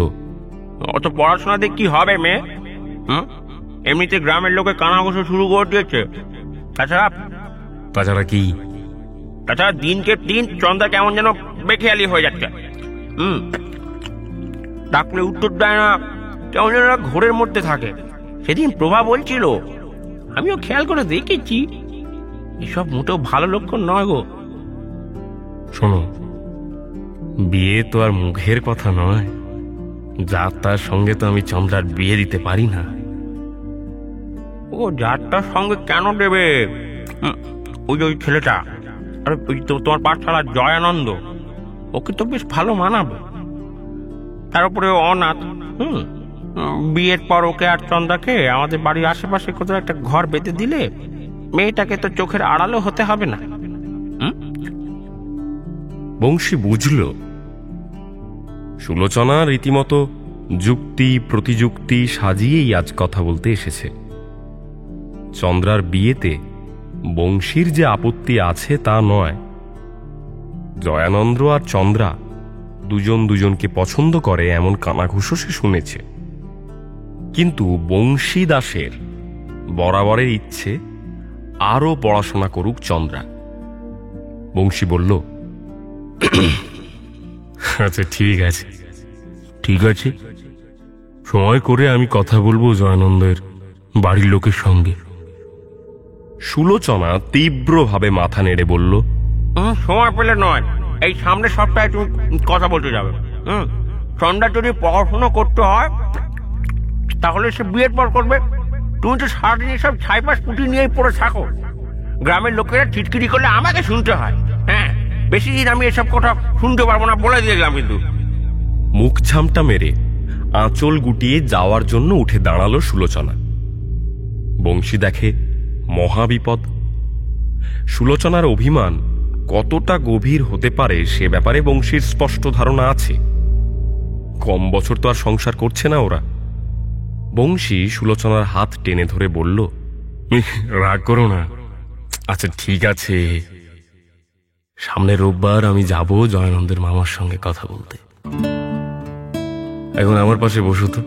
S4: অত পড়াশোনা দিয়ে কি হবে মেয়ে? এমনিতে গ্রামের লোকে কানাঘুষো শুরু করে দিয়েছে।
S2: তাছাড়া কি?
S4: তাছাড়া দিনকে দিন চন্দ্রা কেমন যেন বেখেয়ালি হয়ে যাচ্ছে। ডাকলে উত্তর দেয় না, কেমন যেন ঘোরের মধ্যে থাকে। সেদিন প্রভা বলছিল, আমিও খেয়াল করে দেখেছি, এসব মোটেও ভালো লক্ষণ নয় গো।
S2: শোনো, বিয়ে তো আর মুখের কথা নয়। যার তার সঙ্গে তো আমি চন্দ্রার বিয়ে দিতে পারি না।
S4: ও যারটার সঙ্গে কেন দেবে? ওই যে ওই ছেলেটা, আরে তোমার পাঠশালার জয়ানন্দ, ওকে তো বেশ ভালো মানাবে। তার উপরে অনাথ। বিয়ের পর ওকে আর চন্দ্রাকে আমাদের বাড়ির আশেপাশে কোথাও একটা ঘর বেঁধে দিলে মেয়েটাকে তো চোখের আড়ালও হতে হবে না।
S2: বংশী বুঝল সুলোচনা রীতিমতো যুক্তি প্রতিযুক্তি সাজিয়েই আজ কথা বলতে এসেছে। চন্দ্রার বিয়েতে বংশীর যে আপত্তি আছে তা নয়। জয়ানন্দ আর চন্দ্রা দুজন দুজনকে পছন্দ করে এমন কানাঘুষো সে শুনেছে। কিন্তু বংশী দাসের বরাবরের ইচ্ছে আরো পড়াশোনা করুক চন্দ্রা। বংশী বলল, আচ্ছা ঠিক আছে, ঠিক আছে, সময় করে আমি কথা বলবো জয়ানন্দের বাড়ির লোকের সঙ্গে। সুলোচনা তীব্রভাবে মাথা নেড়ে বলল,
S4: সময় পেলে নয়, এই সামনের সপ্তাহে তুমি কথা বলতে যাবে। চন্দ্রা যদি পড়াশোনা করতে হয় তাহলে সে বিয়ের পর করবে। তুমি তো সারাদিন সব ছাইপাশ পুঁটি নিয়েই পড়ে থাকো। গ্রামের লোকেরা চিটকিরি করলে আমাকে শুনতে হয়। হ্যাঁ, বেশি দিন আমি এসব কথা শুনতে পারবো না বলে দিয়ে গেলাম। কিন্তু
S2: মুখ ঝামটা মেরে আঁচল গুটিয়ে যাওয়ার জন্য উঠে দাঁড়ালো সুলোচনা। বংশী দেখে মহাবিপদ। সুলোচনার অভিমান কতটা গভীর হতে পারে সে ব্যাপারে বংশীর স্পষ্ট ধারণা আছে। কম বছর তো আর সংসার করছে না ওরা। বংশী সুলোচনার হাত টেনে ধরে বলল, রাগ করো না। আচ্ছা ঠিক আছে, সামনের রোববার আমি যাব জয়ানন্দের মামার সঙ্গে কথা বলতে। এখন আমার পাশে বসো তো,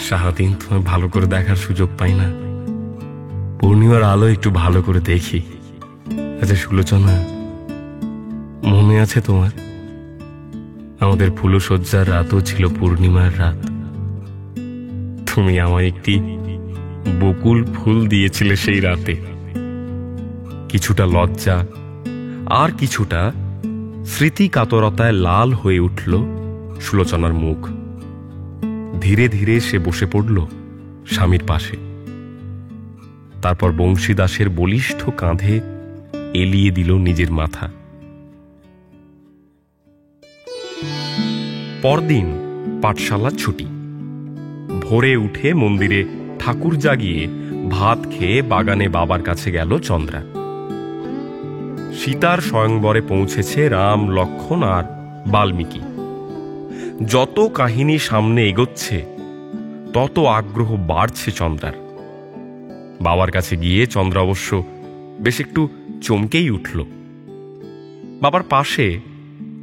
S2: সারাদিন তোমায় ভালো করে দেখার সুযোগ পাই না। পূর্ণিমার আলো একটু ভালো করে দেখি। আচ্ছা সুলোচনা, মনে আছে তোমার আমাদের ফুলসজ্জার রাতও ছিল পূর্ণিমার রাত? তুমি আমায় একটি বকুল ফুল দিয়েছিলে সেই রাতে। কিছুটা লজ্জা আর কিছুটা স্মৃতি কাতরতায় লাল হয়ে উঠল সুলোচনার মুখ। ধীরে ধীরে সে বসে পড়ল স্বামীর পাশে। তারপর বংশী দাসের বলিষ্ঠ কাঁধে এলিয়ে দিল নিজের মাথা। পরদিন পাঠশালা ছুটি। ভোরে উঠে মন্দিরে ঠাকুর জাগিয়ে ভাত খেয়ে বাগানে বাবার কাছে গেল চন্দ্রা। সীতার স্বয়ংবরে পৌঁছেছে রাম, লক্ষ্মণ আর বাল্মীকি। যত কাহিনী সামনে এগোচ্ছে তত আগ্রহ বাড়ছে চন্দ্রার। বাবার কাছে গিয়ে চন্দ্রা অবশ্য বেশ একটু চমকেই উঠল। বাবার পাশে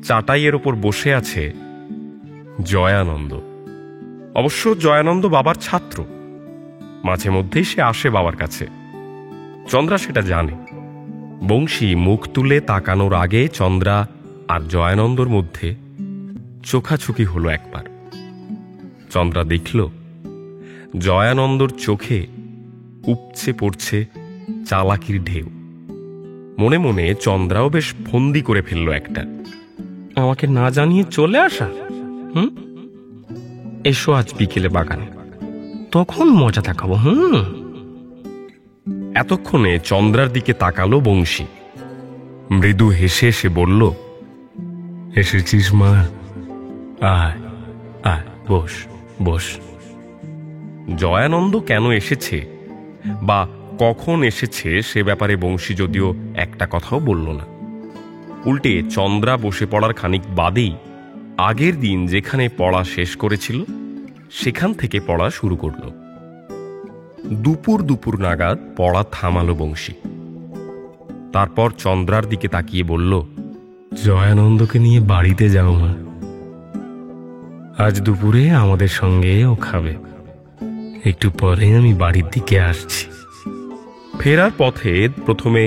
S2: চাটাইয়ের ওপর বসে আছে জয়ানন্দ। অবশ্য জয়ানন্দ বাবার ছাত্র, মাঝে মধ্যেই সে আসে বাবার কাছে। চন্দ্রা সেটা জানে। বংশী মুখ তুলে তাকানোর আগে চন্দ্রা আর জয়ানন্দর মধ্যে চোখাচোখি হলো একবার। চন্দ্রা দেখল জয়ানন্দর চোখে উপচে পড়ছে চালাকির ঢেউ। মনে মনে চন্দ্রাও বেশ ফন্দি করে ফেলল একটা।
S3: আমাকে না জানিয়ে চলে আসা? এসো আজ বিকেলে বাগানে, তখন মজা দেখাবো।
S2: এতক্ষণে চন্দ্রার দিকে তাকালো বংশী। মৃদু হেসে সে বলল, এসেছিস মা? আয় আয়, বস বস। জয়ানন্দ কেন এসেছে বা কখন এসেছে সে ব্যাপারে বংশী যদিও একটা কথাও বলল না। উল্টে চন্দ্রা বসে পড়ার খানিক বাদেই আগের দিন যেখানে পড়া শেষ করেছিল সেখান থেকে পড়া শুরু করল। দুপুর নাগাদ পড়া থামালো বংশী। তারপর চন্দ্রার দিকে তাকিয়ে বলল, জয়ানন্দকে নিয়ে বাড়িতে যাও মা, আজ দুপুরে আমাদের সঙ্গে ও খাবে। একটু পরে আমি বাড়ির দিকে আসছি। ফেরার পথে প্রথমে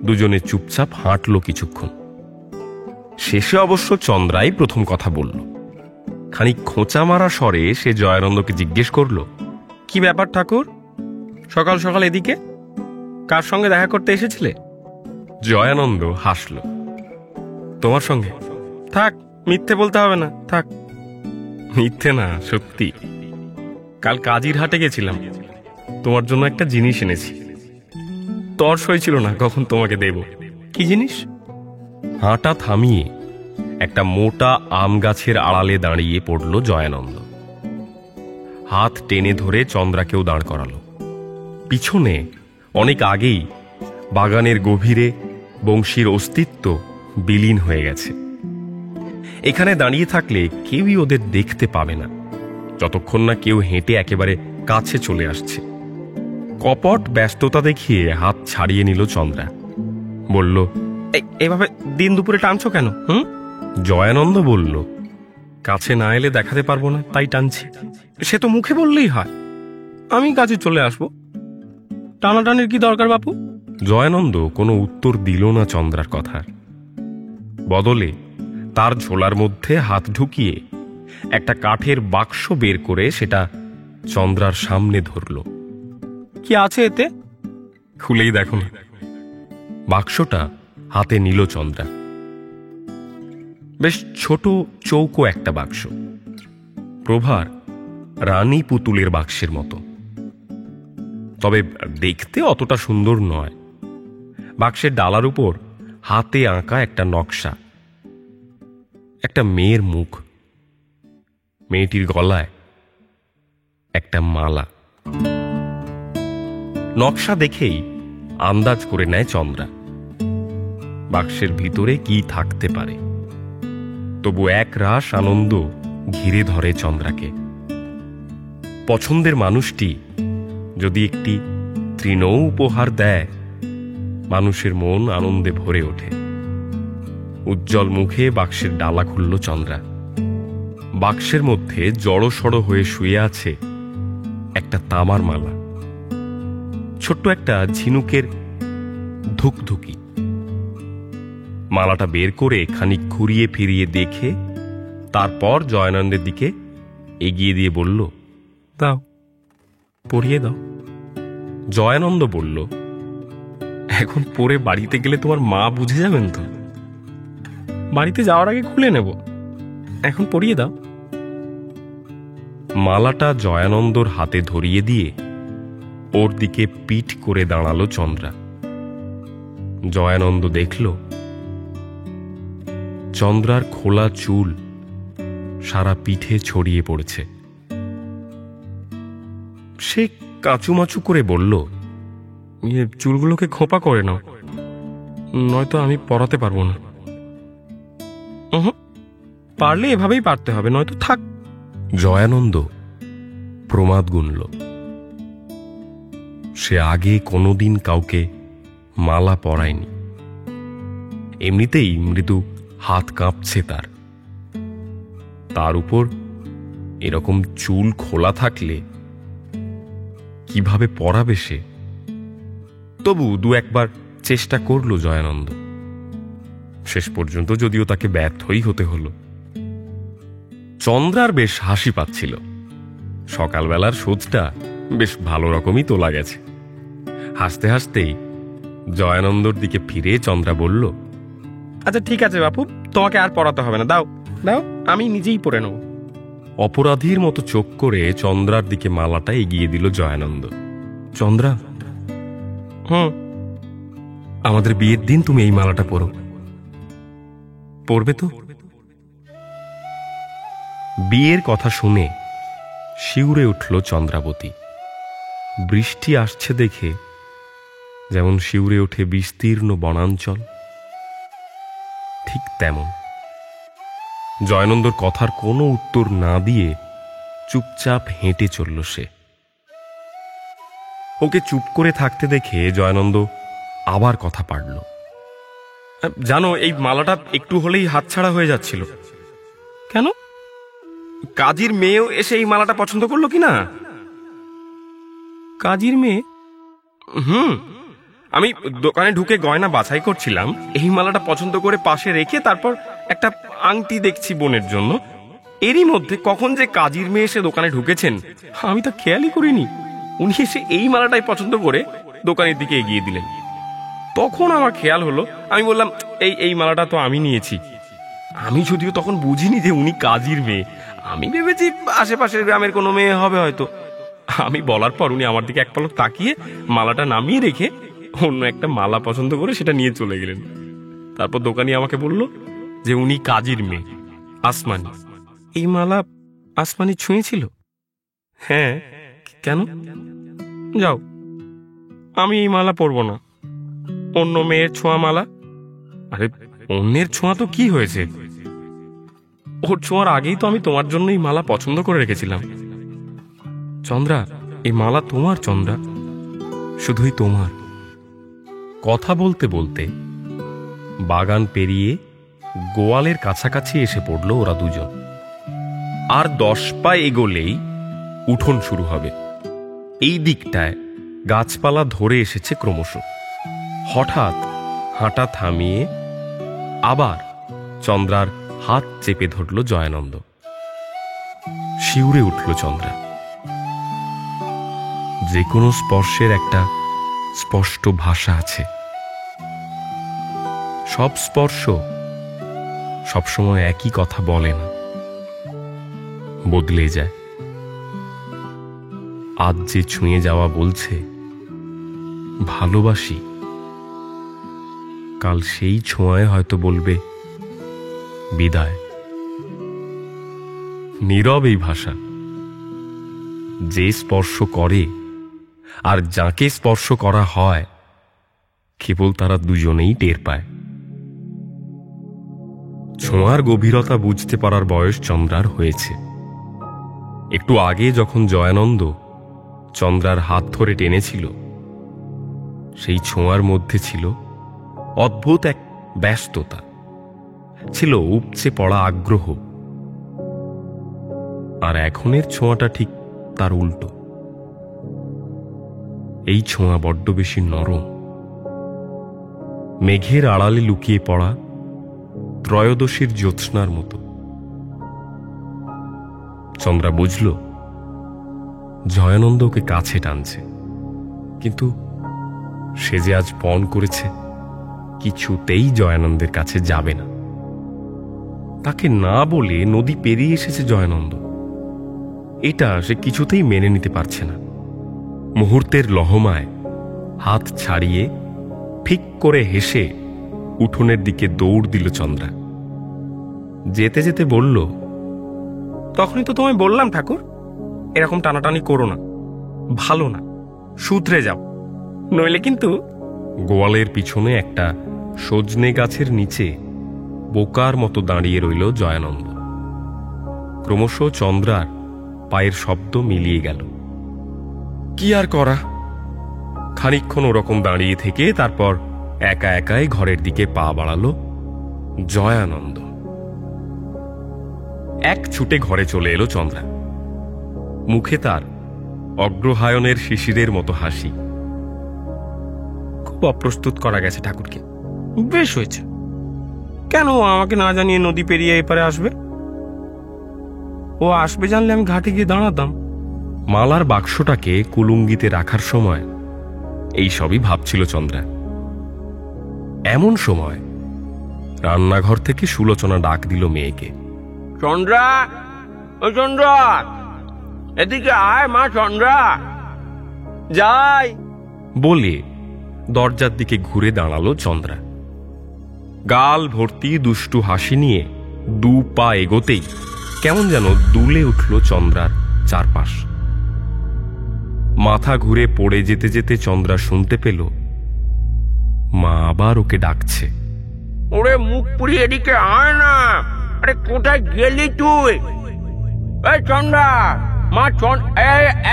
S2: দুজনে চুপচাপ হাঁটল কিছুক্ষণ। শেষে অবশ্য চন্দ্রাই প্রথম কথা বলল। খানিক খোঁচা মারা স্বরে সে জয়ানন্দকে জিজ্ঞেস করল,
S3: কি ব্যাপার ঠাকুর, সকাল সকাল এদিকে? কার সঙ্গে দেখা করতে এসেছিলে?
S2: জয়ানন্দ হাসল। তোমার সঙ্গে।
S3: থাক, মিথ্যে বলতে হবে না, থাক।
S2: মিথ্যে না, সত্যি। কাল কাজির হাটে গেছিলাম, তোমার জন্য একটা জিনিস এনেছি। তর্স হয়েছিল না কখন তোমাকে দেব।
S3: কি জিনিস?
S2: হাঁটা থামিয়ে একটা মোটা আম গাছের আড়ালে দাঁড়িয়ে পড়ল জয়ানন্দ। হাত টেনে ধরে চন্দ্রাকেও দাঁড় করালো। পিছনে অনেক আগেই বাগানের গভীরে বংশীর অস্তিত্ব বিলীন হয়ে গেছে। এখানে দাঁড়িয়ে থাকলে কেউই ওদের দেখতে পাবে না, যতক্ষণ না কেউ হেঁটে একেবারে কাছে চলে আসছে। কপট ব্যস্ততা দেখিয়ে হাত ছাড়িয়ে নিল চন্দ্রা। বলল,
S3: এভাবে দিন দুপুরে টানছো কেন?
S2: জয়ানন্দ বলল, কাছে না এলে দেখাতে পারবো না, তাই টানছি।
S3: সে তো মুখে বললেই হয়, আমি কাছে চলে আসবো। টানাটানির কি দরকার বাপু?
S2: জয়ানন্দ কোনো উত্তর দিল না চন্দ্রার কথার বদলে তার ঝোলার মধ্যে হাত ঢুকিয়ে একটা কাঠের বাক্স বের করে সেটা চন্দ্রার সামনে ধরল।
S3: কি আছে এতে?
S2: খুলেই দেখো না। বাক্সটা হাতে নিল চন্দ্রা। বেশ ছোট চৌকো একটা বাক্স, প্রভার রানী পুতুলের বাক্সের মতো, তবে দেখতে অতটা সুন্দর নয়। বাক্সের ডালার উপর হাতে আঁকা একটা নকশা, একটা মেয়ের মুখ, মেয়েটির গলায় একটা মালা। নকশা দেখেই আন্দাজ করে নেয় চন্দ্রা বাক্সের ভিতরে কি থাকতে পারে। তবু এক রাস আনন্দ ঘিরে ধরে চন্দ্রাকে। পছন্দের মানুষটি যদি একটি তৃণ উপহার দেয়, মানুষের মন আনন্দে ভরে ওঠে। উজ্জ্বল মুখে বাক্সের ডালা খুলল চন্দ্রা। বাক্সের মধ্যে জড়সড় হয়ে শুয়ে আছে একটা তামার মালা, ছোট্ট একটা ঝিনুকের ধুকধুকি। মালাটা বের করে খানিক ঘুরিয়ে ফিরিয়ে দেখে তারপর জয়ানন্দের দিকে এগিয়ে দিয়ে বলল,
S3: দাও, পরিয়ে দাও।
S2: জয়ানন্দ বলল, এখন পরে বাড়িতে গেলে তোমার মা বুঝে যাবেন তো?
S3: বাড়িতে যাওয়ার আগে খুলে নেব, এখন পরিয়ে দাও।
S2: মালাটা জয়ানন্দর হাতে ধরিয়ে দিয়ে ওর দিকে পিঠ করে দাঁড়ালো চন্দ্রা। জয়ানন্দ দেখল চন্দ্রার খোলা চুল সারা পিঠে ছড়িয়ে পড়েছে। সে কাচুমাচু করে বলল,
S3: চুলগুলোকে খোঁপা করে নাও, নয়তো আমি পরাতে পারবো না। পারলে এভাবেই পারতে হবে, নয়তো থাক।
S2: জয়ানন্দ প্রমাদ গুনল। সে আগে কোনোদিন কাউকে মালা পরায়নি। এমনিতেই মৃদু হাত কাঁপছে তার। তার উপর এরকম চুল খোলা থাকলে কিভাবে পরাবে সে? তবু দু একবার চেষ্টা করল জয়ানন্দ। শেষ পর্যন্ত যদিও তাকে ব্যর্থই হতে হলো। চন্দ্রার বেশ হাসি পাচ্ছিল। সকালবেলার সোজটা বেশ ভালো রকমই তোলা গেছে। হাসতে হাসতেই জয়ানন্দর দিকে ফিরে চন্দ্রা বলল,
S3: আচ্ছা ঠিক আছে বাপু, তোমাকে আর পড়াতে হবে না, দাও দাও, আমি নিজেই পড়ে নেব।
S2: অপরাধীর মতো চোখ করে চন্দ্রার দিকে মালাটা এগিয়ে দিল জয়ানন্দ। চন্দ্রা, আমাদের বিয়ের দিন তুমি এই মালাটা পরো, পরবে তো? বিয়ের কথা শুনে শিউরে উঠল চন্দ্রাবতী। বৃষ্টি আসছে দেখে যেমন শিউরে ওঠে বিস্তীর্ণ বনাঞ্চল, ঠিক তেমন জয়ানন্দর কথার কোনো উত্তর না দিয়ে চুপচাপ হেঁটে চলল সে। ওকে চুপ করে থাকতে দেখে জয়ানন্দ আবার কথা পাড়ল।
S3: জানো, এই মালাটা একটু হলেই হাতছাড়া হয়ে যাচ্ছিল। কেন? কাজীর মেয়েও এসে এই মালাটা পছন্দ করলো কিনা? কাজীর মেয়ে? আমি দোকানে ঢুকে গয়না বাছাই করছিলাম, এই মালাটা পছন্দ করে পাশে রেখে তারপর একটা আংটি দেখছি বোনের জন্য। এরই মধ্যে কখন যে কাজীর মেয়ে এসে দোকানে ঢুকেছেন আমি তো খেয়ালই করিনি। উনি এসে এই মালাটাই পছন্দ করে দোকানের দিকে এগিয়ে দিলেন। তখন আমার খেয়াল হলো, আমি বললাম, এই মালাটা তো আমি নিয়েছি। আমি যদিও তখন বুঝিনি যে উনি কাজীর মেয়ে, আমি ভেবেছি আশেপাশের গ্রামের কোনো মেয়ে হবে হয়তো। আমি বলার পর উনি আমার দিকে এক পলক তাকিয়ে মালাটা নামিয়ে রেখে অন্য একটা মালা পছন্দ করে সেটা নিয়ে চলে গেলেন। তারপর দোকানি আমাকে বলল যে উনি কাজীর মেয়ে, আসমানি। এই মালা আসমানি ছুঁয়েছিল? হ্যাঁ। কেন? যাও, আমি এই মালা পরবো না, অন্য মেয়ের ছোঁয়া মালা। আরে অন্যের ছোঁয়া তো কি হয়েছে? ওর ছোঁয়ার আগেই তো আমি তোমার জন্য এই মালা পছন্দ করে রেখেছিলাম। চন্দ্রা, এই মালা তোমার চন্দ্রা, শুধুই তোমার।
S2: কথা বলতে বলতে বাগান পেরিয়ে গোয়ালের কাছাকাছি এসে পড়ল ওরা দুজন। আর 10 পা এগোলেই উঠোন শুরু হবে। এই দিকটায় গাছপালা ধরে এসেছে ক্রমশ। হঠাৎ হাঁটা থামিয়ে আবার চন্দ্রার হাত চেপে ধরল জয়ানন্দ। শিউরে উঠল চন্দ্রা। যে কোনো স্পর্শের একটা স্পষ্ট ভাষা আছে। সব স্পর্শ সবসময় একই কথা বলে না, বদলে যায়। আজ যে ছুঁয়ে যাওয়া বলছে ভালোবাসি, কাল সেই ছোঁয়ায় হয়তো বলবে বিদায়। নীরব এই ভাষা। যে স্পর্শ করে আর যাকে স্পর্শ করা হয় কেবল তারা দুজনেই টের পায়। ছোঁয়ার গভীরতা বুঝতে পারার বয়স চন্দ্রার হয়েছে। একটু আগে যখন জয়ানন্দ চন্দ্রার হাত ধরে টেনেছিল, সেই ছোঁয়ার মধ্যে ছিল অদ্ভুত এক ব্যস্ততা, ছিল উপচে পড়া আগ্রহ। আর এখনের ছোঁয়াটা ঠিক তার উল্টো। এই ছোঁয়া বড্ড বেশি নরম, মেঘের আড়ালে লুকিয়ে পড়া ত্রয়োদশীর জ্যোৎস্নার মতো। চন্দ্রা বুঝল জয়ানন্দ ওকে কাছে টানছে, কিন্তু সে যে আজ পণ করেছে কিছুতেই জয়ানন্দের কাছে যাবে না। তাকে না বলে নদী পেরিয়ে এসেছে জয়ানন্দ, এটা সে কিছুতেই মেনে নিতে পারছে না। মুহূর্তের লহমায় হাত ছাড়িয়ে ঠিক করে হেসে উঠোনের দিকে দৌড় দিল চন্দ্রা। যেতে যেতে বলল,
S3: তখনই তো তোমায় বললাম ঠাকুর, এরকম টানাটানি করো না, ভালো না, শুধরে যাও, নইলে কিন্তু।
S2: গোয়ালের পিছনে একটা সজনে গাছের নিচে বোকার মতো দাঁড়িয়ে রইল জয়ানন্দ। ক্রমশ চন্দ্রার পায়ের শব্দ মিলিয়ে গেল। কি আর করা, খানিকক্ষণ ওরকম দাঁড়িয়ে থেকে তারপর একা একাই ঘরের দিকে পা বাড়ালো জয়ানন্দ। এক ছুটে ঘরে চলে এলো চন্দ্রা। মুখে তার অগ্রহায়ণের শিশিরের মতো হাসি।
S3: খুব অপ্রস্তুত করা গেছে ঠাকুরকে। বেশ হয়েছে। কেন ও আমাকে না জানিয়ে নদী পেরিয়ে এপারে আসবে? ও আসবে জানলে আমি ঘাটে গিয়ে দাঁড়াতাম।
S2: মালার বাক্সটাকে কুলুঙ্গিতে রাখার সময় এই সবই ভাবছিল চন্দ্রা। এমন সময় রান্নাঘর থেকে সুলোচনা ডাক দিল মেয়েকে।
S4: চন্দ্রা, ও চন্দ্রা, এদিকে আয় মা চন্দ্রা।
S3: যাই
S2: বলে দরজার দিকে ঘুরে দাঁড়ালো চন্দ্রা। গাল ভর্তি দুষ্টু হাসি নিয়ে 2 পা এগোতেই কেমন যেন দুলে উঠল চন্দ্রার চারপাশ। মাথা ঘুরে পড়ে যেতে যেতে চন্দ্রা শুনতে পেল মা আবার ওকে ডাকছে।
S4: ওরে মুখ পুরি, এদিকে আয় না। আরে কোথায় গেলি তুই? এই চন্দ্রা, মা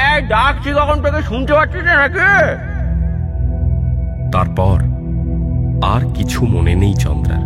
S4: এই ডাকছি কখন থেকে, শুনতে পাচ্ছিস না নাকি?
S2: তারপর আর কিছু মনে নেই চন্দ্রার।